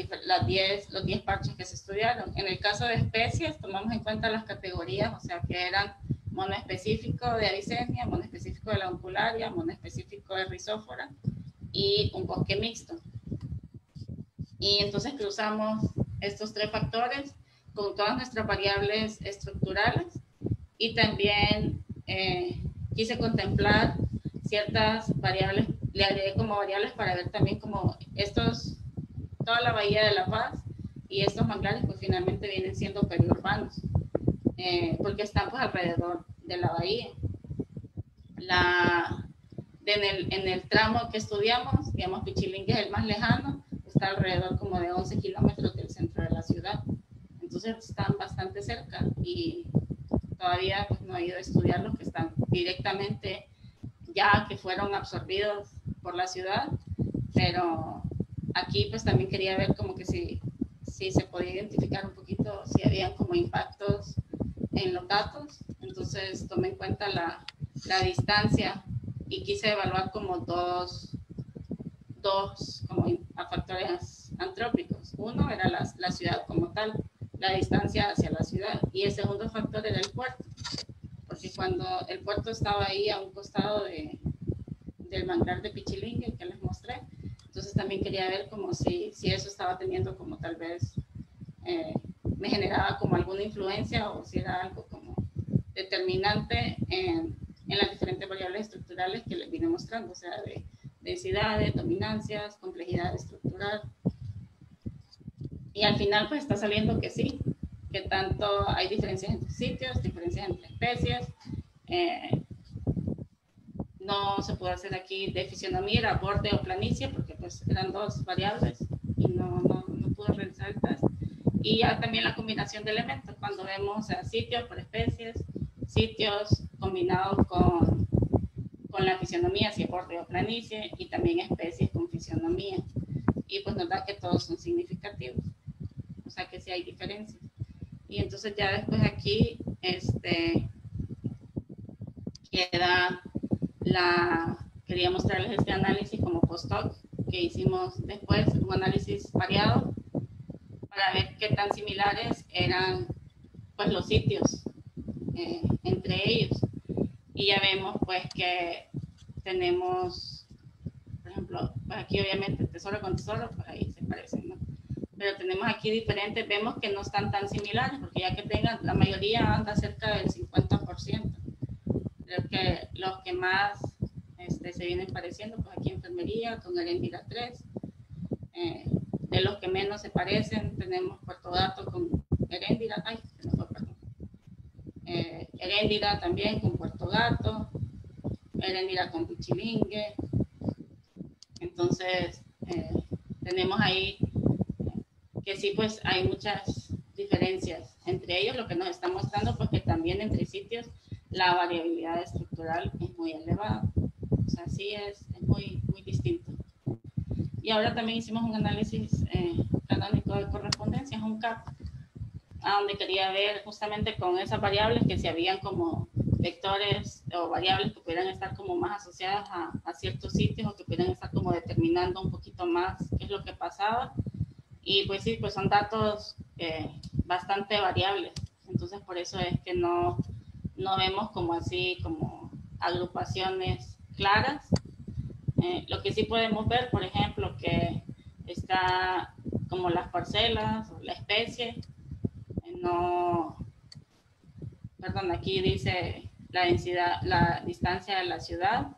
10 parches que se estudiaron. En el caso de especies, tomamos en cuenta las categorías, o sea, que eran monoespecífico de Avicennia, monoespecífico de la uncularia, monoespecífico de Rhizóphora y un bosque mixto. Y entonces cruzamos estos 3 factores con todas nuestras variables estructurales y también quise contemplar ciertas variables, le agregué como variables para ver también como toda la bahía de La Paz y estos manglares pues finalmente vienen siendo periurbanos, porque están pues alrededor de la bahía. En el tramo que estudiamos, digamos Pichilingue es el más lejano, está alrededor como de 11 kilómetros del centro de la ciudad. Entonces están bastante cerca y todavía pues, no he ido a estudiar los que están directamente ya que fueron absorbidos por la ciudad, pero aquí pues también quería ver como que si se podía identificar un poquito si habían como impactos en los datos. Entonces tomé en cuenta la distancia y quise evaluar como dos como factores antrópicos. Uno era la ciudad como tal, la distancia hacia la ciudad, y el segundo factor era el puerto, porque cuando el puerto estaba ahí a un costado del manglar de Pichilingue que les mostré, entonces también quería ver como si eso estaba teniendo como tal vez me generaba como alguna influencia o si era algo como determinante en las diferentes variables estructurales que les vine mostrando, o sea, de densidades, dominancias, complejidad estructural. Y al final pues está saliendo que sí, que tanto hay diferencias entre sitios, diferencias entre especies. No se puede hacer aquí de fisionomía, era borde o planicie, porque pues eran 2 variables y no pude realizar el test. Y ya también la combinación de elementos, cuando vemos sitios por especies, sitios combinados con la fisionomía, si es borde o planicie, y también especies con fisionomía. Y pues nos da que todos son significativos, o sea que sí hay diferencias. Y entonces ya después aquí quería mostrarles este análisis como post-hoc que hicimos después, un análisis variado para ver qué tan similares eran pues los sitios entre ellos. Y ya vemos pues que tenemos, por ejemplo, pues aquí obviamente tesoro con tesoro, pues ahí se parecen, ¿no? Pero tenemos aquí diferentes, vemos que no están tan similares, porque ya que tengan, la mayoría anda cerca del 50%. Creo que los que más se vienen pareciendo, pues aquí enfermería, con Heréndira 3. De los que menos se parecen, tenemos Puerto Gato con Heréndira, Heréndira también con Puerto Gato, Heréndira con Pichilingue. Entonces, tenemos ahí que sí, pues hay muchas diferencias entre ellos, lo que nos está mostrando, pues que también entre sitios la variabilidad estructural es muy elevada. O sea, sí es muy, muy distinto. Y ahora también hicimos un análisis canónico de correspondencias, un CAP, a donde quería ver justamente con esas variables que si habían como vectores o variables que pudieran estar como más asociadas a ciertos sitios o que pudieran estar como determinando un poquito más qué es lo que pasaba. Y pues sí, pues son datos bastante variables. Entonces por eso es que no vemos como así, como agrupaciones claras. Lo que sí podemos ver, por ejemplo, que está como las parcelas o la especie. Perdón, aquí dice la densidad, la distancia de la ciudad.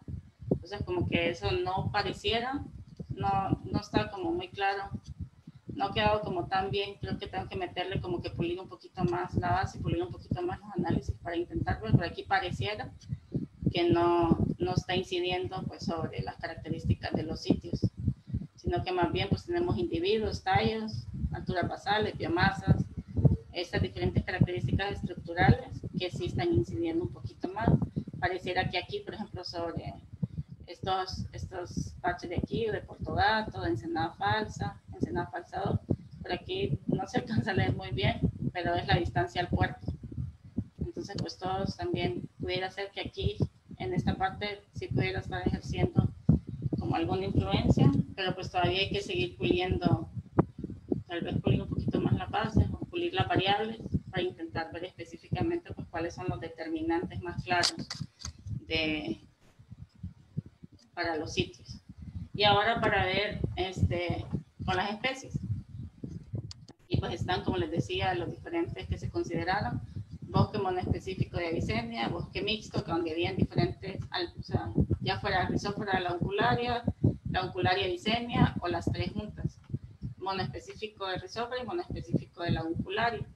Entonces como que eso no pareciera, no está como muy claro. No ha quedado como tan bien, creo que tengo que meterle como que pulir un poquito más la base, pulir un poquito más los análisis para intentar ver, por aquí pareciera que no está incidiendo pues sobre las características de los sitios, sino que más bien pues tenemos individuos, tallos, alturas basales, biomasas, estas diferentes características estructurales que sí están incidiendo un poquito más. Pareciera que aquí, por ejemplo, sobre estos parches de aquí, de Puerto Gato, de Ensenada Falsa 2, por aquí no se alcanza a leer muy bien, pero es la distancia al puerto. Entonces, pues todos también pudiera ser que aquí, en esta parte, sí pudiera estar ejerciendo como alguna influencia, pero pues todavía hay que seguir puliendo, tal vez pulir un poquito más la base o pulir las variables para intentar ver específicamente pues cuáles son los determinantes más claros para los sitios. Y ahora para ver con las especies. Y pues están, como les decía, los diferentes que se consideraron: bosque monoespecífico de Avicenia, bosque mixto, donde habían diferentes, o sea, ya fuera Rhizophyra la uncularia Avicenia o las tres juntas, monoespecífico de Rhizophyra y monoespecífico de la uncularia.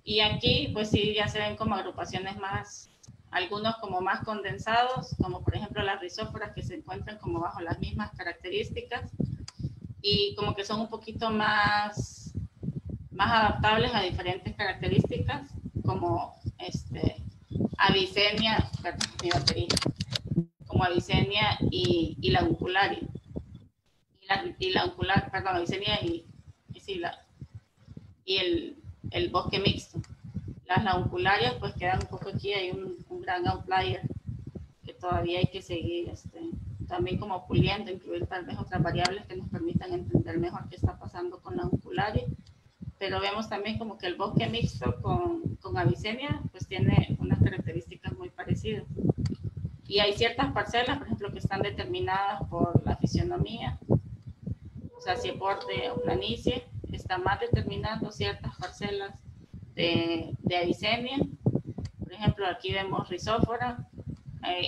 Y aquí pues sí ya se ven como agrupaciones más, algunos como más condensados, como por ejemplo las Rhizophyras, que se encuentran como bajo las mismas características y como que son un poquito más adaptables a diferentes características, como Avicenia, perdón, mi batería, como Avicenia y la uncularia. Y la uncular, perdón, Avicenia y el bosque mixto. Las launcularias pues quedan un poco aquí, hay un gran outlier que todavía hay que seguir también como puliendo, incluir tal vez otras variables que nos permitan entender mejor qué está pasando con la uncularia. Pero vemos también como que el bosque mixto con Avicenia pues tiene unas características muy parecidas. Y hay ciertas parcelas, por ejemplo, que están determinadas por la fisionomía, o sea, si borde o planicie, está más determinando ciertas parcelas de Avicenia. Por ejemplo, aquí vemos Rhizophyra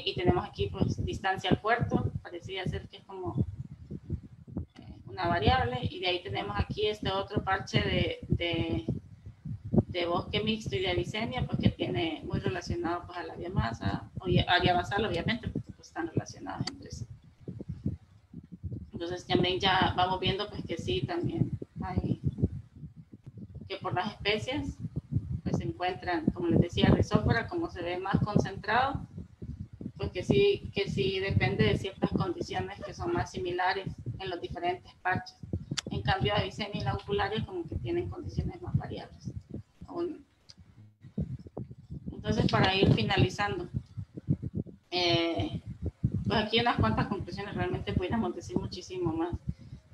y tenemos aquí pues distancia al puerto, parecía ser que es como una variable, y de ahí tenemos aquí otro parche de bosque mixto y de Avicenia, porque tiene muy relacionado pues a la biomasa, o área basal obviamente, porque pues, están relacionadas entre sí. Entonces también ya vamos viendo pues que sí, también hay, que por las especies pues se encuentran, como les decía, Rhizophyra, como se ve más concentrado, pues que sí depende de ciertas condiciones que son más similares en los diferentes parches. En cambio, Avicenia y la uncularia como que tienen condiciones más variables. Entonces, para ir finalizando, pues aquí unas cuantas conclusiones, realmente pudiéramos decir muchísimo más.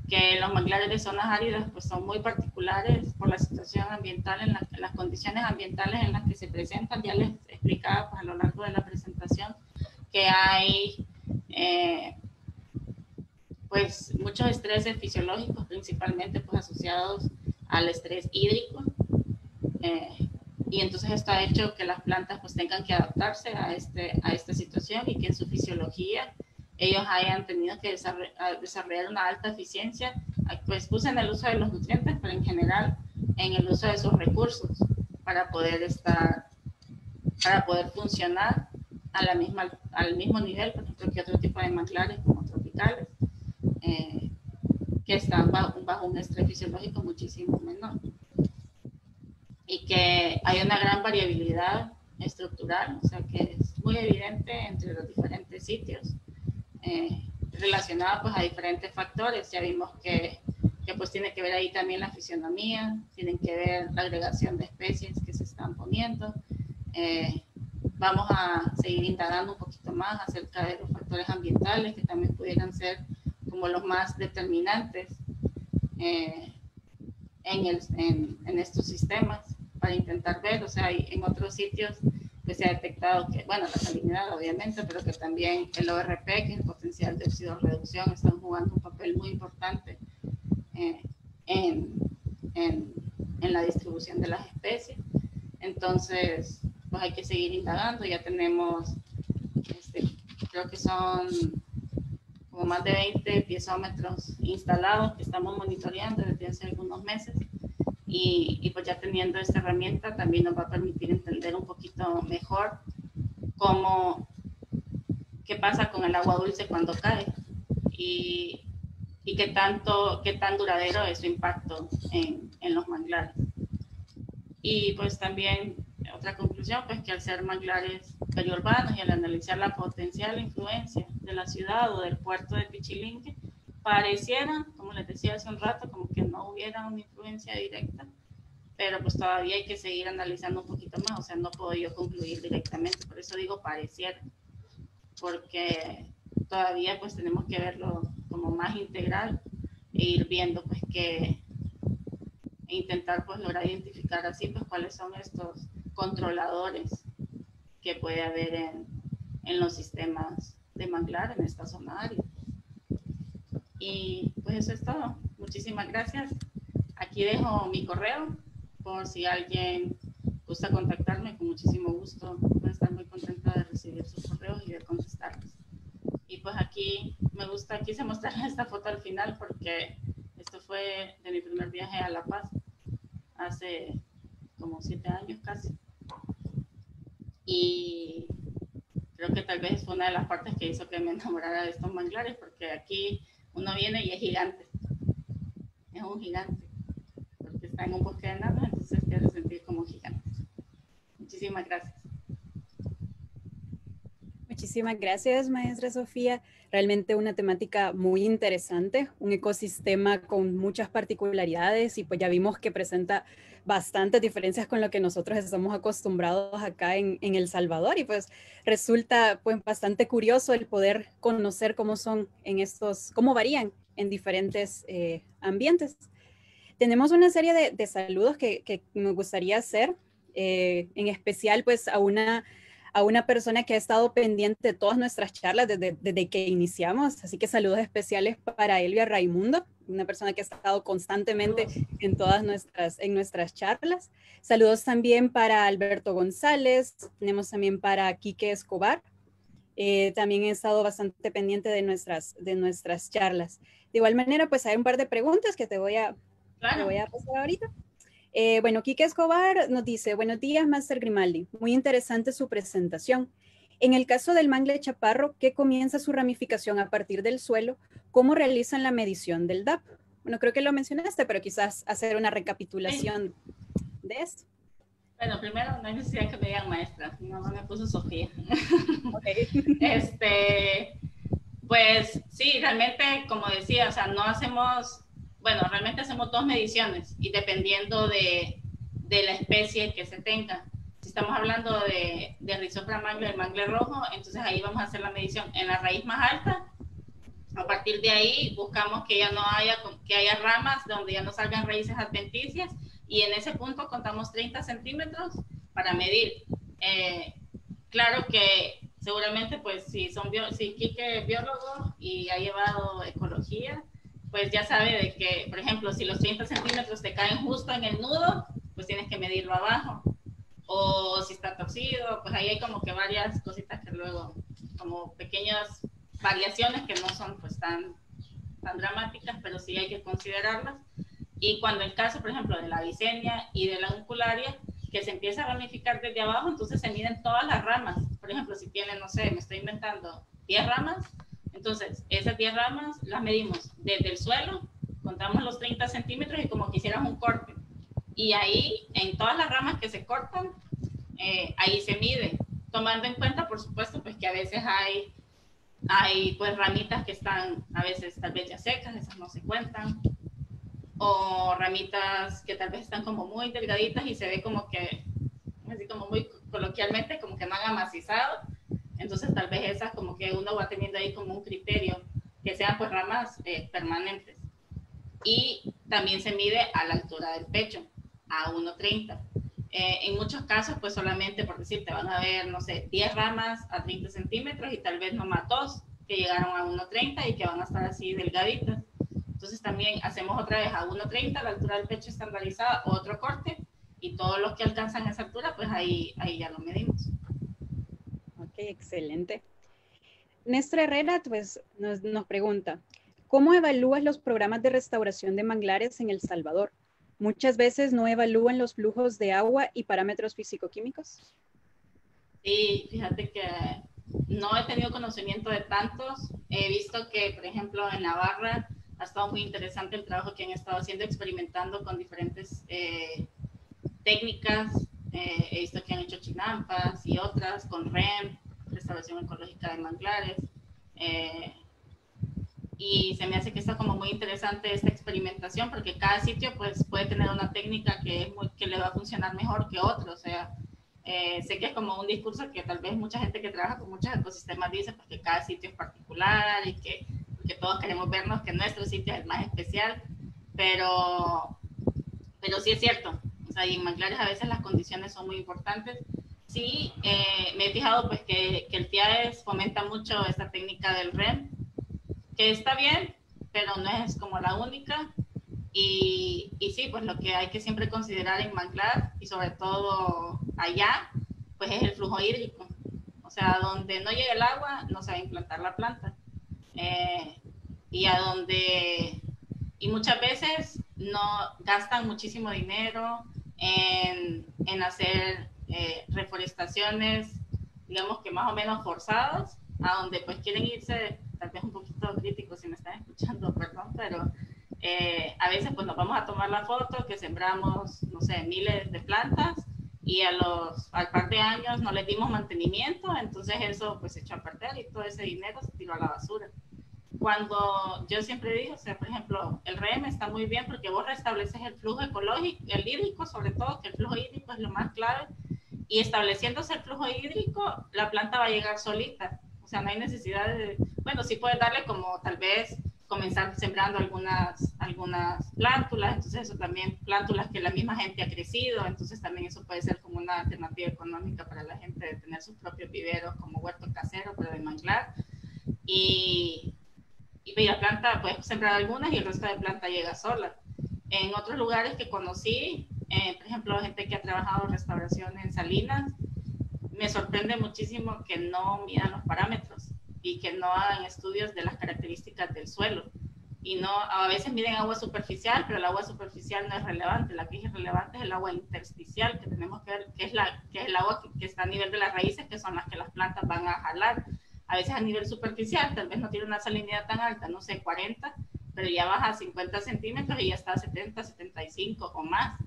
que los manglares de zonas áridas pues son muy particulares por la situación ambiental, en las condiciones ambientales en las que se presentan. Ya les explicaba pues, a lo largo de la presentación que hay pues muchos estreses fisiológicos, principalmente pues asociados al estrés hídrico, y entonces esto ha hecho que las plantas pues tengan que adaptarse a esta situación, y que en su fisiología ellos hayan tenido que desarrollar una alta eficiencia, pues usen el uso de los nutrientes, pero en general en el uso de sus recursos para poder funcionar al mismo nivel, por ejemplo, que otro tipo de manglares como tropicales, que están bajo un estrés fisiológico muchísimo menor, y que hay una gran variabilidad estructural, o sea que es muy evidente entre los diferentes sitios, relacionada pues a diferentes factores. Ya vimos que pues tiene que ver ahí también la fisionomía, tienen que ver la agregación de especies que se están poniendo. Vamos a seguir indagando un poquito más acerca de los factores ambientales, que también pudieran ser como los más determinantes en estos sistemas, para intentar ver, o sea, en otros sitios pues se ha detectado que, bueno, la salinidad obviamente, pero que también el ORP, que es el potencial de oxidorreducción, están jugando un papel muy importante en la distribución de las especies. Entonces, pues hay que seguir indagando. Ya tenemos, creo que son como más de 20 piezómetros instalados que estamos monitoreando desde hace algunos meses. Y pues ya teniendo esta herramienta también nos va a permitir entender un poquito mejor qué pasa con el agua dulce cuando cae, y qué tan duradero es su impacto en los manglares. Y pues también otra conclusión, pues que al ser manglares periurbanos y al analizar la potencial influencia de la ciudad o del puerto de Pichilingue, pareciera, como les decía hace un rato, como que no hubiera una influencia directa, pero pues todavía hay que seguir analizando un poquito más, o sea, no puedo yo concluir directamente, por eso digo pareciera, porque todavía pues tenemos que verlo como más integral e ir viendo pues e intentar pues lograr identificar así pues cuáles son estos controladores que puede haber en los sistemas de manglar en esta zona árida. Y pues eso es todo. Muchísimas gracias. Aquí dejo mi correo por si alguien gusta contactarme, con muchísimo gusto. Voy a estar muy contenta de recibir sus correos y de contestarles. Y pues aquí quise mostrarles esta foto al final porque esto fue de mi primer viaje a La Paz hace como 7 años casi. Y creo que tal vez fue una de las partes que hizo que me enamorara de estos manglares, porque aquí uno viene y es gigante. Es un gigante. Porque está en un bosque de enanos, entonces te hace sentir como gigante. Muchísimas gracias. Muchísimas gracias, maestra Sofía. Realmente una temática muy interesante, un ecosistema con muchas particularidades, y pues ya vimos que presenta bastantes diferencias con lo que nosotros estamos acostumbrados acá en El Salvador, y pues resulta pues bastante curioso el poder conocer cómo son cómo varían en diferentes ambientes. Tenemos una serie de saludos que me gustaría hacer, en especial pues a una persona que ha estado pendiente de todas nuestras charlas desde que iniciamos, así que saludos especiales para Elvia Raimundo, una persona que ha estado constantemente en todas nuestras charlas. Saludos también para Alberto González, tenemos también para Quique Escobar, también he estado bastante pendiente de nuestras charlas. De igual manera, pues hay un par de preguntas que te voy a pasar ahorita. Bueno, Quique Escobar nos dice: buenos días, Máster Grimaldi. Muy interesante su presentación. En el caso del mangle chaparro, ¿qué comienza su ramificación a partir del suelo? ¿Cómo realizan la medición del DAP? Bueno, creo que lo mencionaste, pero quizás hacer una recapitulación de esto. Bueno, primero no hay necesidad que me digan maestra, no me puso Sofía. Okay. Pues sí, realmente, como decía, o sea, realmente hacemos 2 mediciones, y dependiendo de la especie que se tenga. Si estamos hablando de Rhizophrya mangle, el mangle rojo, entonces ahí vamos a hacer la medición en la raíz más alta A partir de ahí buscamos que ya no haya, que haya ramas donde ya no salgan raíces adventicias, y en ese punto contamos 30 centímetros para medir. Claro que seguramente, pues si Quique es biólogo y ha llevado ecología, pues ya sabe de que, por ejemplo, si los 30 centímetros te caen justo en el nudo, pues tienes que medirlo abajo. O si está torcido, pues ahí hay como que varias cositas que luego, como pequeñas variaciones que no son pues tan dramáticas, pero sí hay que considerarlas. Y cuando el caso, por ejemplo, de la Vicenia y de la uncularia, que se empieza a ramificar desde abajo, entonces se miden todas las ramas. Por ejemplo, si tiene, no sé, me estoy inventando 10 ramas, entonces esas 10 ramas las medimos desde el suelo, contamos los 30 centímetros y como quisiéramos un corte. Y ahí, en todas las ramas que se cortan, ahí se mide, tomando en cuenta, por supuesto, pues que a veces hay pues ramitas que están a veces tal vez ya secas, esas no se cuentan, o ramitas que tal vez están como muy delgaditas y se ve como que, así como muy coloquialmente, como que no han amacizado, entonces tal vez esas como que uno va teniendo ahí como un criterio, que sean pues ramas permanentes. Y también se mide a la altura del pecho, a 1,30. En muchos casos, pues solamente, por decir, te van a ver, no sé, 10 ramas a 30 centímetros y tal vez nomás 2 que llegaron a 1,30 y que van a estar así delgaditas. Entonces también hacemos otra vez a 1,30, la altura del pecho estandarizada, otro corte, y todos los que alcanzan esa altura, pues ahí ya lo medimos. Ok, excelente. Nestor Herrera pues, nos pregunta, ¿cómo evalúas los programas de restauración de manglares en El Salvador? Muchas veces no evalúan los flujos de agua y parámetros físico-químicos. Sí, fíjate que no he tenido conocimiento de tantos. He visto que, por ejemplo, en Navarra ha estado muy interesante el trabajo que han estado haciendo, experimentando con diferentes técnicas. He visto que han hecho chinampas y otras con REM, restauración ecológica de manglares. Y se me hace que está como muy interesante esta experimentación, porque cada sitio pues puede tener una técnica que le va a funcionar mejor que otro. O sea, sé que es como un discurso que tal vez mucha gente que trabaja con muchos ecosistemas dice, porque cada sitio es particular y que todos queremos vernos que nuestro sitio es el más especial, pero sí es cierto. O sea, y en manglares a veces las condiciones son muy importantes. Sí, me he fijado pues que el TIAES fomenta mucho esta técnica del REM, que está bien, pero no es como la única. Y sí, pues lo que hay que siempre considerar en manglar, y sobre todo allá, pues es el flujo hídrico. O sea, donde no llega el agua, no se va a implantar la planta. Y muchas veces no gastan muchísimo dinero en hacer reforestaciones, digamos que más o menos forzadas, a donde pues quieren irse, tal vez un poquito críticos si me están escuchando, perdón, pero a veces pues nos vamos a tomar la foto que sembramos, no sé, miles de plantas, y al par de años no les dimos mantenimiento, entonces eso pues se echó a perder y todo ese dinero se tiró a la basura. Cuando yo siempre digo, o sea, por ejemplo, el REM está muy bien porque vos restableces el flujo ecológico, el hídrico sobre todo, que el flujo hídrico es lo más clave, y estableciéndose el flujo hídrico, la planta va a llegar solita. O sea, no hay necesidad de, bueno, sí puedes darle como tal vez comenzar sembrando algunas plántulas, entonces eso también, plántulas que la misma gente ha crecido, entonces también eso puede ser como una alternativa económica para la gente de tener sus propios viveros como huerto casero, pero de manglar. Y la planta puedes sembrar algunas y el resto de planta llega sola. En otros lugares que conocí, por ejemplo, gente que ha trabajado en restauración en Salinas, me sorprende muchísimo que no midan los parámetros y que no hagan estudios de las características del suelo. Y no, a veces miden agua superficial, pero el agua superficial no es relevante. La que es relevante es el agua intersticial, que tenemos que ver, que es el agua que está a nivel de las raíces, que son las que las plantas van a jalar. A veces a nivel superficial, tal vez no tiene una salinidad tan alta, no sé, 40, pero ya baja a 50 centímetros y ya está a 70, 75 o más.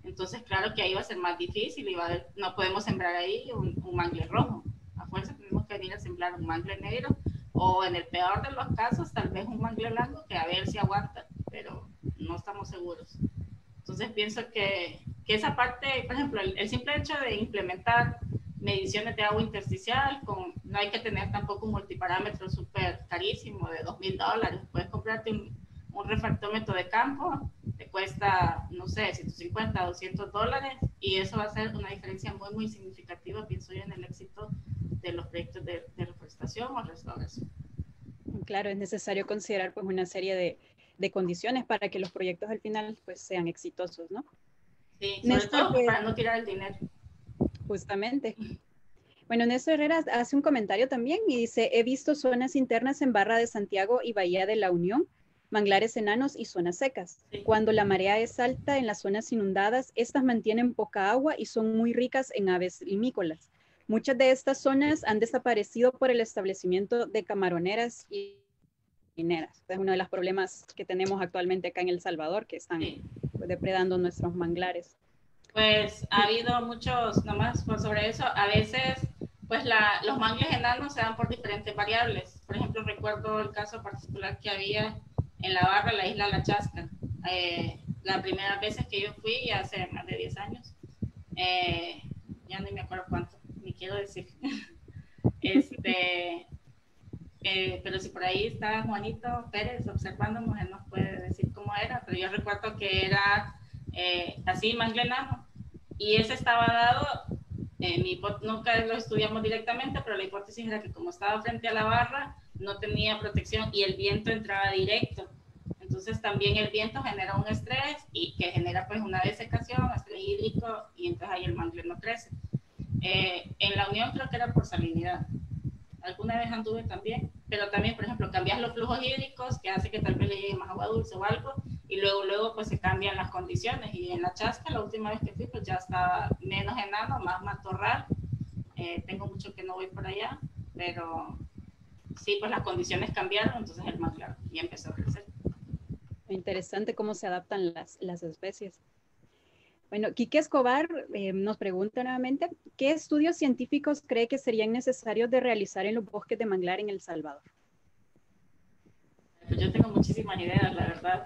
Entonces, claro que ahí va a ser más difícil y no podemos sembrar ahí un mangle rojo. A fuerza tenemos que venir a sembrar un mangle negro, o en el peor de los casos, tal vez un mangle blanco, que a ver si aguanta, pero no estamos seguros. Entonces, pienso que esa parte, por ejemplo, el simple hecho de implementar mediciones de agua intersticial, no hay que tener tampoco un multiparámetro súper carísimo de $2,000. Puedes comprarte un refractómetro de campo, te cuesta, no sé, $150, $200, y eso va a ser una diferencia muy, muy significativa, pienso yo, en el éxito de los proyectos de reforestación o restauración. Claro, es necesario considerar pues una serie de condiciones para que los proyectos al final pues sean exitosos, ¿no? Sí, sobre Néstor, todo pues, para no tirar el dinero. Justamente. Bueno, Néstor Herrera hace un comentario también y dice, he visto zonas internas en Barra de Santiago y Bahía de la Unión, manglares enanos y zonas secas. Sí. Cuando la marea es alta en las zonas inundadas, estas mantienen poca agua y son muy ricas en aves limícolas. Muchas de estas zonas han desaparecido por el establecimiento de camaroneras y mineras. Es uno de los problemas que tenemos actualmente acá en El Salvador, que están pues, depredando nuestros manglares. Pues ha habido muchos, nomás sobre eso, a veces pues los mangles enanos se dan por diferentes variables. Por ejemplo, recuerdo el caso particular que había en la Barra, la isla La Chasca. La primera vez que yo fui, hace más de 10 años, ya no me acuerdo cuánto, ni quiero decir. Pero si por ahí está Juanito Pérez observándonos, él nos puede decir cómo era, pero yo recuerdo que era así, mangle enano, y ese estaba dado, nunca lo estudiamos directamente, pero la hipótesis era que como estaba frente a la barra, no tenía protección y el viento entraba directo. Entonces también el viento genera un estrés y que genera pues una desecación, estrés hídrico, y entonces ahí el mangle no crece. En la Unión creo que era por salinidad. Alguna vez anduve también, pero también, por ejemplo, cambias los flujos hídricos, que hace que tal vez le llegue más agua dulce o algo, y luego pues se cambian las condiciones. Y en La Chasca, la última vez que fui, pues ya estaba menos enano, más matorral. Tengo mucho que no voy por allá, pero sí, pues las condiciones cambiaron, entonces el manglar ya empezó a crecer. Interesante cómo se adaptan las especies. Bueno, Quique Escobar nos pregunta nuevamente, ¿qué estudios científicos cree que serían necesarios de realizar en los bosques de manglar en El Salvador? Pues yo tengo muchísimas ideas, la verdad.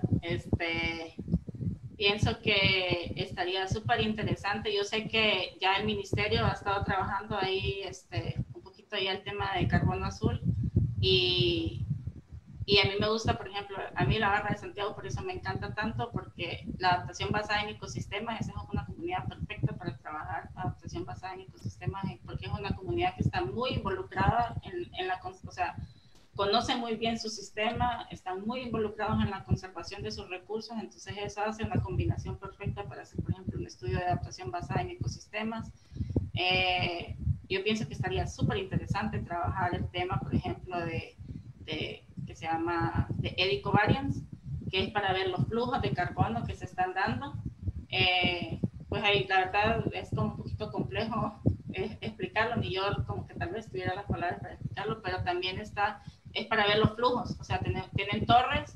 Pienso que estaría súper interesante. Yo sé que ya el ministerio ha estado trabajando ahí un poquito ya el tema de carbono azul, y a mí me gusta, por ejemplo, a mí la Barra de Santiago por eso me encanta tanto, porque la adaptación basada en ecosistemas, esa es una comunidad perfecta para trabajar adaptación basada en ecosistemas, porque es una comunidad que está muy involucrada en la, o sea, conocen muy bien su sistema, están muy involucrados en la conservación de sus recursos, entonces eso hace una combinación perfecta para hacer, por ejemplo, un estudio de adaptación basada en ecosistemas. Yo pienso que estaría súper interesante trabajar el tema, por ejemplo, que se llama de Edicovariance, que es para ver los flujos de carbono que se están dando. Pues ahí la verdad es como un poquito complejo explicarlo, ni yo como que tal vez tuviera las palabras para explicarlo, pero también es para ver los flujos, o sea, tienen torres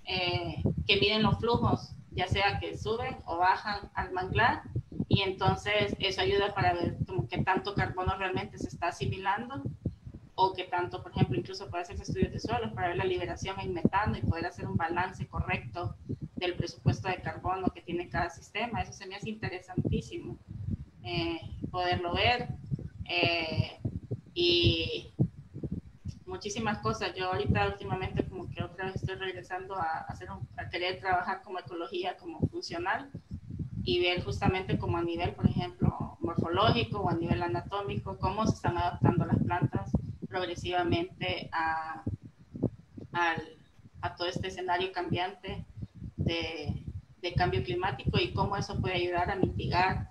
que miden los flujos, ya sea que suben o bajan al manglar, y entonces eso ayuda para ver como qué tanto carbono realmente se está asimilando, o qué tanto, por ejemplo, incluso puede hacerse estudios de suelos para ver la liberación en metano y poder hacer un balance correcto del presupuesto de carbono que tiene cada sistema. Eso se me hace interesantísimo poderlo ver, y muchísimas cosas. Yo ahorita últimamente como que otra vez estoy regresando a querer trabajar como ecología como funcional y ver justamente como a nivel, por ejemplo, morfológico o a nivel anatómico, cómo se están adaptando las plantas progresivamente a todo este escenario cambiante de cambio climático, y cómo eso puede ayudar a mitigar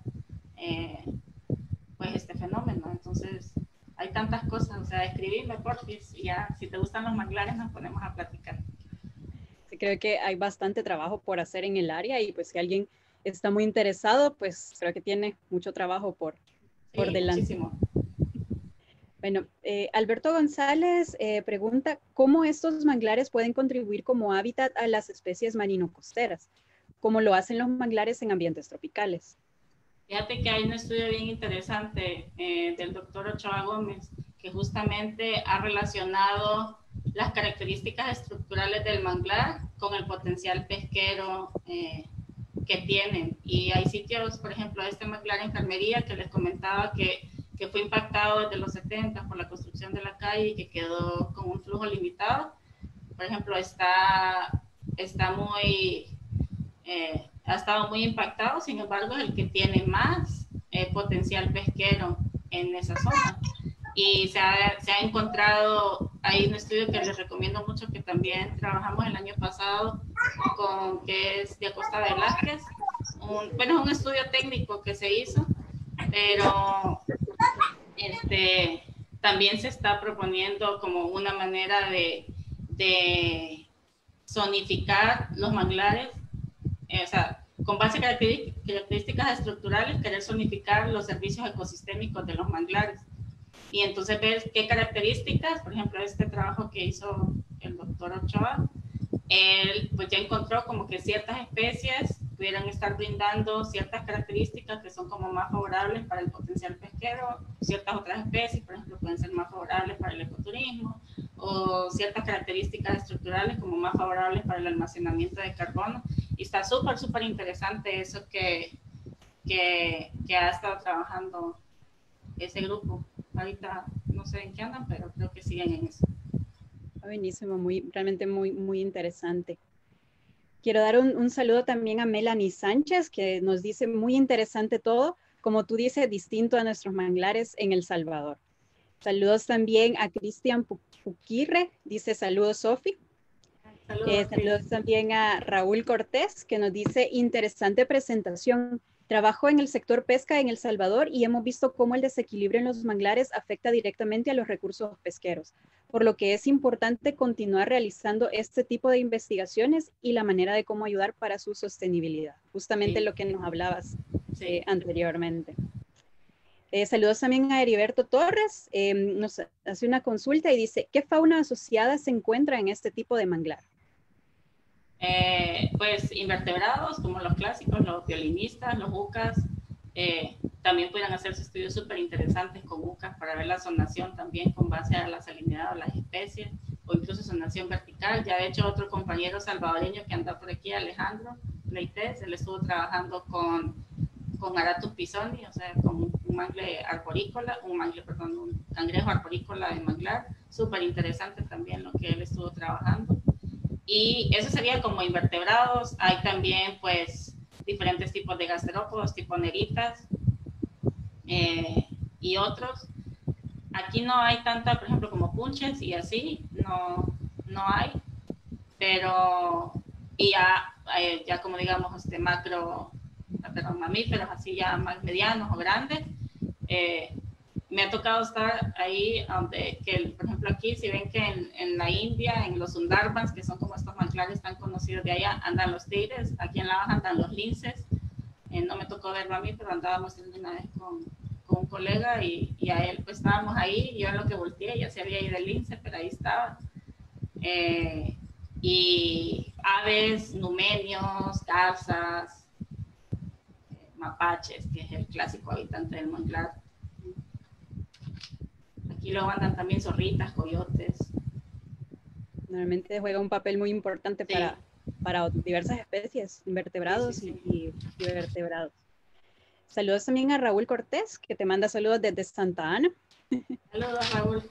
pues este fenómeno. Entonces hay tantas cosas, o sea, escribirme porfis, y ya si te gustan los manglares nos ponemos a platicar. Sí, creo que hay bastante trabajo por hacer en el área, y pues si alguien está muy interesado, pues creo que tiene mucho trabajo por delante. Muchísimo. Bueno, Alberto González pregunta, ¿cómo estos manglares pueden contribuir como hábitat a las especies marino-costeras, como lo hacen los manglares en ambientes tropicales? Fíjate que hay un estudio bien interesante del doctor Ochoa Gómez, que justamente ha relacionado las características estructurales del manglar con el potencial pesquero que tienen. Y hay sitios, por ejemplo, este manglar Enfermería, que les comentaba que que fue impactado desde los 70 por la construcción de la calle y que quedó con un flujo limitado. Por ejemplo, ha estado muy impactado, sin embargo, es el que tiene más potencial pesquero en esa zona. Y se ha encontrado, hay un estudio que les recomiendo mucho, que también trabajamos el año pasado, que es de Acosta de Velázquez. Es un estudio técnico que se hizo, pero también se está proponiendo como una manera de zonificar los manglares, o sea, con base en características estructurales, querer zonificar los servicios ecosistémicos de los manglares. Y entonces ver qué características, por ejemplo, este trabajo que hizo el doctor Ochoa, él pues ya encontró como que ciertas especies pudieran estar brindando ciertas características que son como más favorables para el potencial pesquero, ciertas otras especies, por ejemplo, pueden ser más favorables para el ecoturismo, o ciertas características estructurales como más favorables para el almacenamiento de carbono. Y está súper interesante eso que ha estado trabajando ese grupo. Ahorita no sé en qué andan, pero creo que siguen en eso. Buenísimo, realmente muy interesante. Quiero dar un saludo también a Melanie Sánchez, que nos dice muy interesante todo, como tú dices, distinto a nuestros manglares en El Salvador. Saludos también a Cristian Puquirre, dice saludos Sofi. Saludos también a Raúl Cortés, que nos dice interesante presentación. Trabajo en el sector pesca en El Salvador y hemos visto cómo el desequilibrio en los manglares afecta directamente a los recursos pesqueros, por lo que es importante continuar realizando este tipo de investigaciones y la manera de cómo ayudar para su sostenibilidad. Justamente lo que nos hablabas anteriormente. Saludos también a Heriberto Torres, nos hace una consulta y dice, ¿qué fauna asociada se encuentra en este tipo de manglar? Pues invertebrados como los clásicos, los violinistas, los ucas, también pueden hacerse estudios súper interesantes con ucas para ver la zonación también con base a la salinidad de las especies, o incluso zonación vertical. Ya de hecho otro compañero salvadoreño que anda por aquí, Alejandro Leites, él estuvo trabajando con Aratus pisoni, o sea, con un cangrejo arborícola de manglar, súper interesante también lo que él estuvo trabajando. Y eso sería como invertebrados. Hay también pues diferentes tipos de gasterópodos, tipo neritas y otros. Aquí no hay tanta, por ejemplo, como punches y así, no hay, pero y ya como digamos mamíferos así ya más medianos o grandes. Me ha tocado estar ahí por ejemplo aquí, si ven que en la India, en los Sundarbans, que son como estos manglares tan conocidos de allá, andan los tigres, aquí en la baja andan los linces. No me tocó verlo a mí, pero andábamos una vez con un colega y a él pues estábamos ahí, y yo en lo que volteé ya se había ido el lince, pero ahí estaba. Y aves, numenios, garzas, mapaches, que es el clásico habitante del manglar. Aquí luego andan también zorritas, coyotes. Normalmente juega un papel muy importante para diversas especies, invertebrados y vertebrados. Saludos también a Raúl Cortés, que te manda saludos desde Santa Ana. Saludos, Raúl.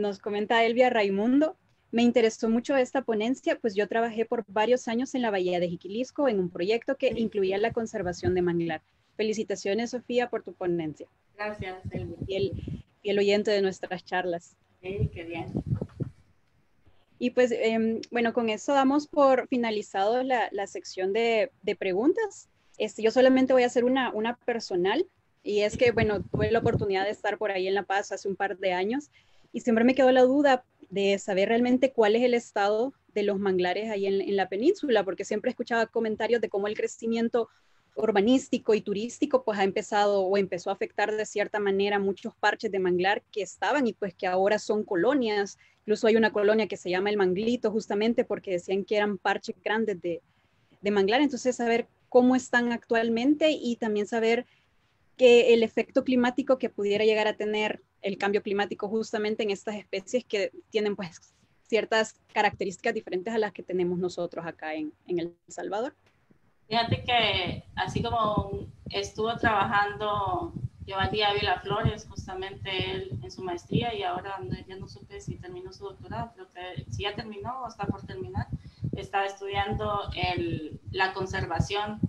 Nos comenta Elvia Raimundo. Me interesó mucho esta ponencia, pues yo trabajé por varios años en la Bahía de Jiquilisco en un proyecto que incluía la conservación de manglar. Felicitaciones, Sofía, por tu ponencia. Gracias, Elvia. Fiel oyente de nuestras charlas. Sí, qué bien. Y pues, con eso damos por finalizado la sección de preguntas. Yo solamente voy a hacer una personal, y es que, tuve la oportunidad de estar por ahí en La Paz hace un par de años, y siempre me quedó la duda de saber realmente cuál es el estado de los manglares ahí en la península, porque siempre escuchaba comentarios de cómo el crecimiento urbanístico y turístico pues empezó a afectar de cierta manera muchos parches de manglar que estaban y pues que ahora son colonias. Incluso hay una colonia que se llama El Manglito justamente porque decían que eran parches grandes de manglar. Entonces saber cómo están actualmente y también saber que el efecto climático que pudiera llegar a tener el cambio climático justamente en estas especies que tienen pues ciertas características diferentes a las que tenemos nosotros acá en El Salvador. Fíjate que así como estuvo trabajando Giovanni Ávila Flores, justamente él en su maestría, y ahora ya no supe si terminó su doctorado, creo que si ya terminó o está por terminar, está estudiando la conservación,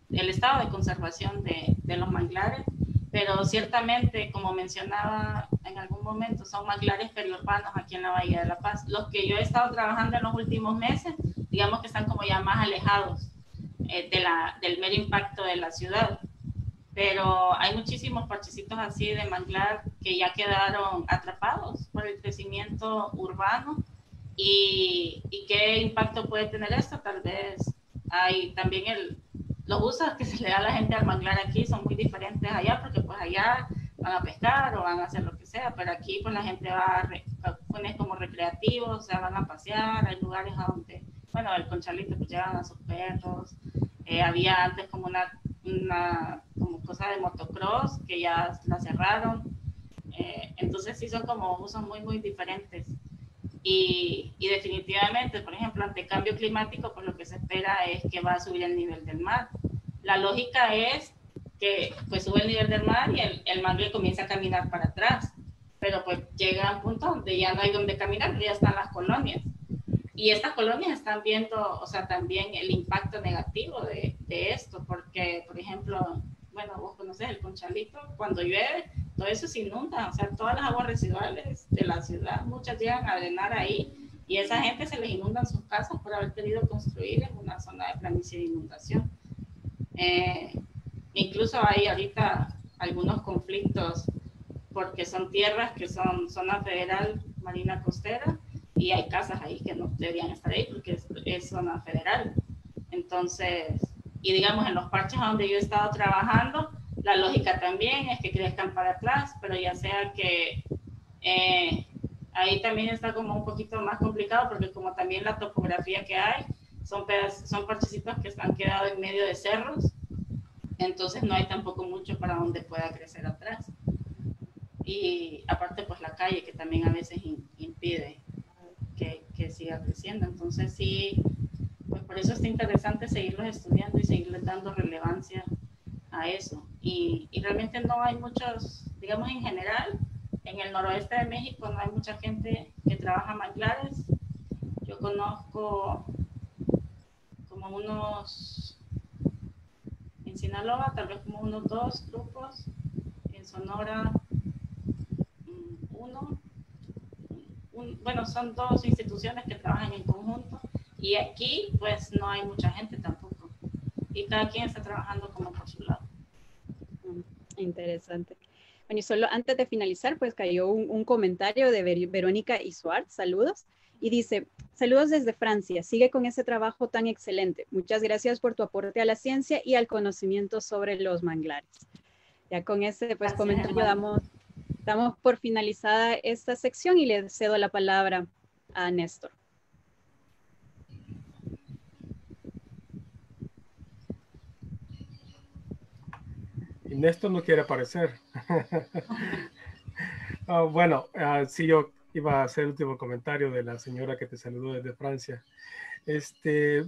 el estado de conservación de los manglares, pero ciertamente, como mencionaba en algún momento, son manglares periurbanos aquí en la Bahía de La Paz. Los que yo he estado trabajando en los últimos meses, digamos que están como ya más alejados del mero impacto de la ciudad. Pero hay muchísimos parchecitos así de manglar que ya quedaron atrapados por el crecimiento urbano. ¿Y qué impacto puede tener esto? Tal vez hay también los usos que se le da a la gente al manglar aquí son muy diferentes allá, porque pues allá van a pescar o van a hacer lo que sea, pero aquí pues la gente va a poner como recreativos, o sea, van a pasear, hay lugares a donde, bueno, el Conchalito pues llevan a sus perros, había antes como una como cosa de motocross que ya la cerraron, entonces sí son como usos muy, muy diferentes. Y definitivamente, por ejemplo, ante el cambio climático, pues lo que se espera es que va a subir el nivel del mar. La lógica es que pues sube el nivel del mar y el mangle comienza a caminar para atrás, pero pues llega a un punto donde ya no hay donde caminar, ya están las colonias. Y estas colonias están viendo, o sea, también el impacto negativo de esto, porque, por ejemplo, bueno, vos conocés el Conchalito, cuando llueve, todo eso se inunda, o sea, todas las aguas residuales de la ciudad, muchas llegan a drenar ahí, y a esa gente se les inundan sus casas por haber querido construir en una zona de planicie de inundación. Incluso hay ahorita algunos conflictos porque son tierras que son zona federal, marina costera, y hay casas ahí que no deberían estar ahí porque es zona federal. Entonces, y digamos en los parches donde yo he estado trabajando, la lógica también es que crezcan para atrás, pero ya sea que ahí también está como un poquito más complicado porque como también la topografía que hay, son parchecitos que están quedados en medio de cerros, entonces no hay tampoco mucho para donde pueda crecer atrás. Y aparte pues la calle que también a veces impide que siga creciendo. Entonces sí, pues por eso es interesante seguirlos estudiando y seguirles dando relevancia a eso. Y realmente no hay muchos, digamos en general, en el noroeste de México no hay mucha gente que trabaja manglares. Yo conozco como unos, en Sinaloa tal vez como unos 2 grupos, en Sonora uno, bueno, son 2 instituciones que trabajan en conjunto y aquí pues no hay mucha gente tampoco y cada quien está trabajando como por su lado. Interesante. Bueno, y solo antes de finalizar, pues cayó un comentario de Verónica Isuart, saludos, y dice, saludos desde Francia, sigue con ese trabajo tan excelente. Muchas gracias por tu aporte a la ciencia y al conocimiento sobre los manglares. Ya con ese pues, comentario damos por finalizada esta sección y le cedo la palabra a Néstor. Y Néstor no quiere aparecer. Bueno, sí, yo iba a hacer el último comentario de la señora que te saludó desde Francia.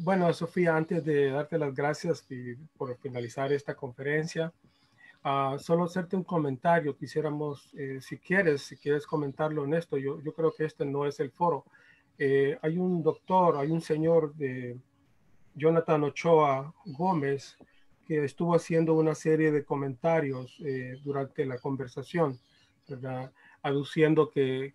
Bueno, Sofía, antes de darte las gracias por finalizar esta conferencia, solo hacerte un comentario. Quisiéramos, si quieres comentarlo en esto, yo creo que este no es el foro. Hay un doctor, hay un señor de Jonathan Ochoa Gómez que estuvo haciendo una serie de comentarios durante la conversación, ¿verdad? Aduciendo que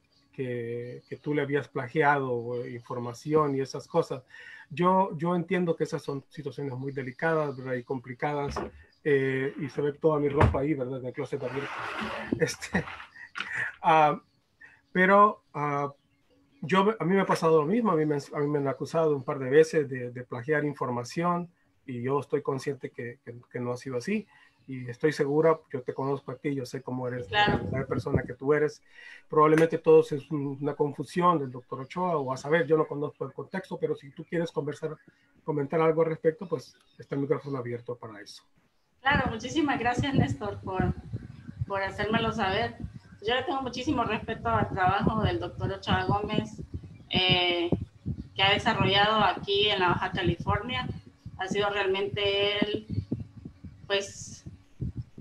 tú le habías plagiado información y esas cosas. Yo entiendo que esas son situaciones muy delicadas, ¿verdad? Y complicadas, y se ve toda mi ropa ahí, ¿verdad? En el closet abierto. Pero a mí me ha pasado lo mismo, a mí me han acusado un par de veces de plagiar información y yo estoy consciente que no ha sido así. Y estoy segura, yo te conozco a ti, yo sé cómo eres, claro, la persona que tú eres. Probablemente todo es una confusión del doctor Ochoa o a saber, yo no conozco el contexto, pero si tú quieres comentar algo al respecto, pues está el micrófono abierto para eso. Claro, muchísimas gracias Néstor por hacérmelo saber. Yo le tengo muchísimo respeto al trabajo del doctor Ochoa Gómez que ha desarrollado aquí en la Baja California. Ha sido realmente él, pues,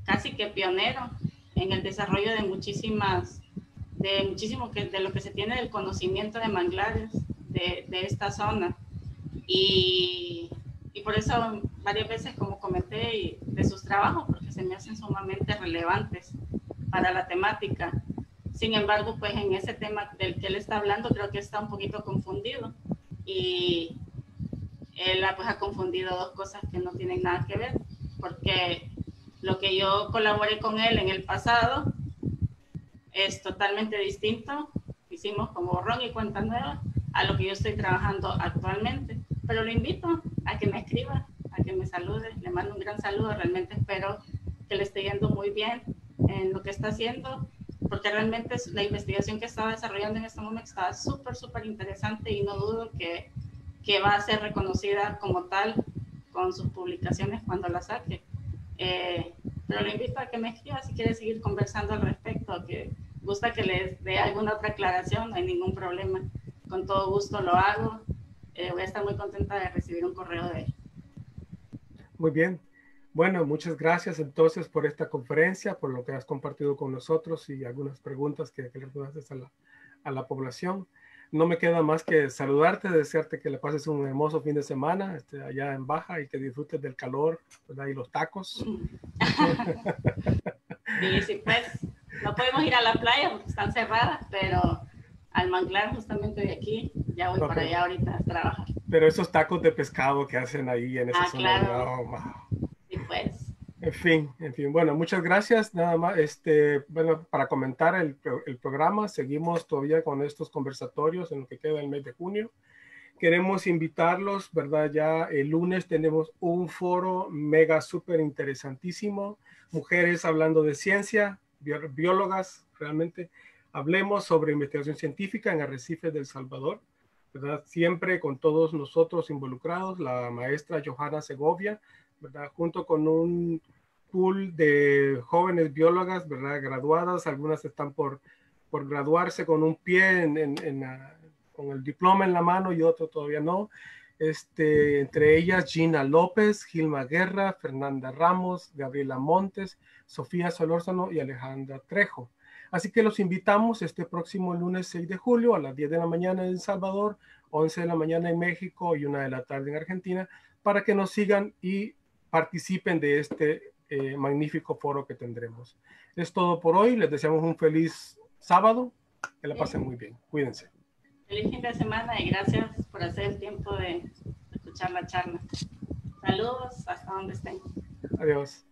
casi que pionero en el desarrollo de de lo que se tiene del conocimiento de manglares de esta zona. Y por eso varias veces, como comenté, de sus trabajos, porque se me hacen sumamente relevantes para la temática. Sin embargo, pues en ese tema del que él está hablando, creo que está un poquito confundido. Y él pues ha confundido dos cosas que no tienen nada que ver, porque lo que yo colaboré con él en el pasado es totalmente distinto. Hicimos como borrón y cuenta nueva a lo que yo estoy trabajando actualmente. Pero lo invito a que me escriba, a que me salude. Le mando un gran saludo. Realmente espero que le esté yendo muy bien en lo que está haciendo, porque realmente la investigación que estaba desarrollando en este momento estaba súper interesante, y no dudo que va a ser reconocida como tal con sus publicaciones cuando la saque. Pero le invito a que me escriba si quiere seguir conversando al respecto, que gusta que les dé alguna otra aclaración, no hay ningún problema. Con todo gusto lo hago. Voy a estar muy contenta de recibir un correo de él. Muy bien. Bueno, muchas gracias entonces por esta conferencia, por lo que has compartido con nosotros y algunas preguntas que le haces a la población. No me queda más que saludarte, desearte que le pases un hermoso fin de semana allá en Baja y que disfrutes del calor, ¿verdad? Y los tacos. Sí, pues no podemos ir a la playa porque están cerradas, pero al manglar justamente de aquí, ya voy para allá ahorita a trabajar. Pero esos tacos de pescado que hacen ahí en esa zona. Claro. Wow. Sí, pues. En fin. Bueno, muchas gracias. Nada más, bueno, para comentar el programa, seguimos todavía con estos conversatorios en lo que queda el mes de junio. Queremos invitarlos, ¿verdad? Ya el lunes tenemos un foro mega súper interesantísimo. Mujeres hablando de ciencia, biólogas, realmente. Hablemos sobre investigación científica en arrecifes del Salvador, ¿verdad? Siempre con todos nosotros involucrados, la maestra Johanna Segovia, ¿verdad? Junto con un pool de jóvenes biólogas, ¿verdad? Graduadas, algunas están por graduarse con un pie con el diploma en la mano y otro todavía no. Entre ellas Gina López, Gilma Guerra, Fernanda Ramos, Gabriela Montes, Sofía Solórzano y Alejandra Trejo. Así que los invitamos este próximo lunes 6 de julio a las 10 de la mañana en El Salvador, 11 de la mañana en México y 1 de la tarde en Argentina, para que nos sigan y participen de este magnífico foro que tendremos. Es todo por hoy. Les deseamos un feliz sábado. Que la pasen muy bien. Cuídense. Feliz fin de semana y gracias por hacer el tiempo de escuchar la charla. Saludos hasta donde estén. Adiós.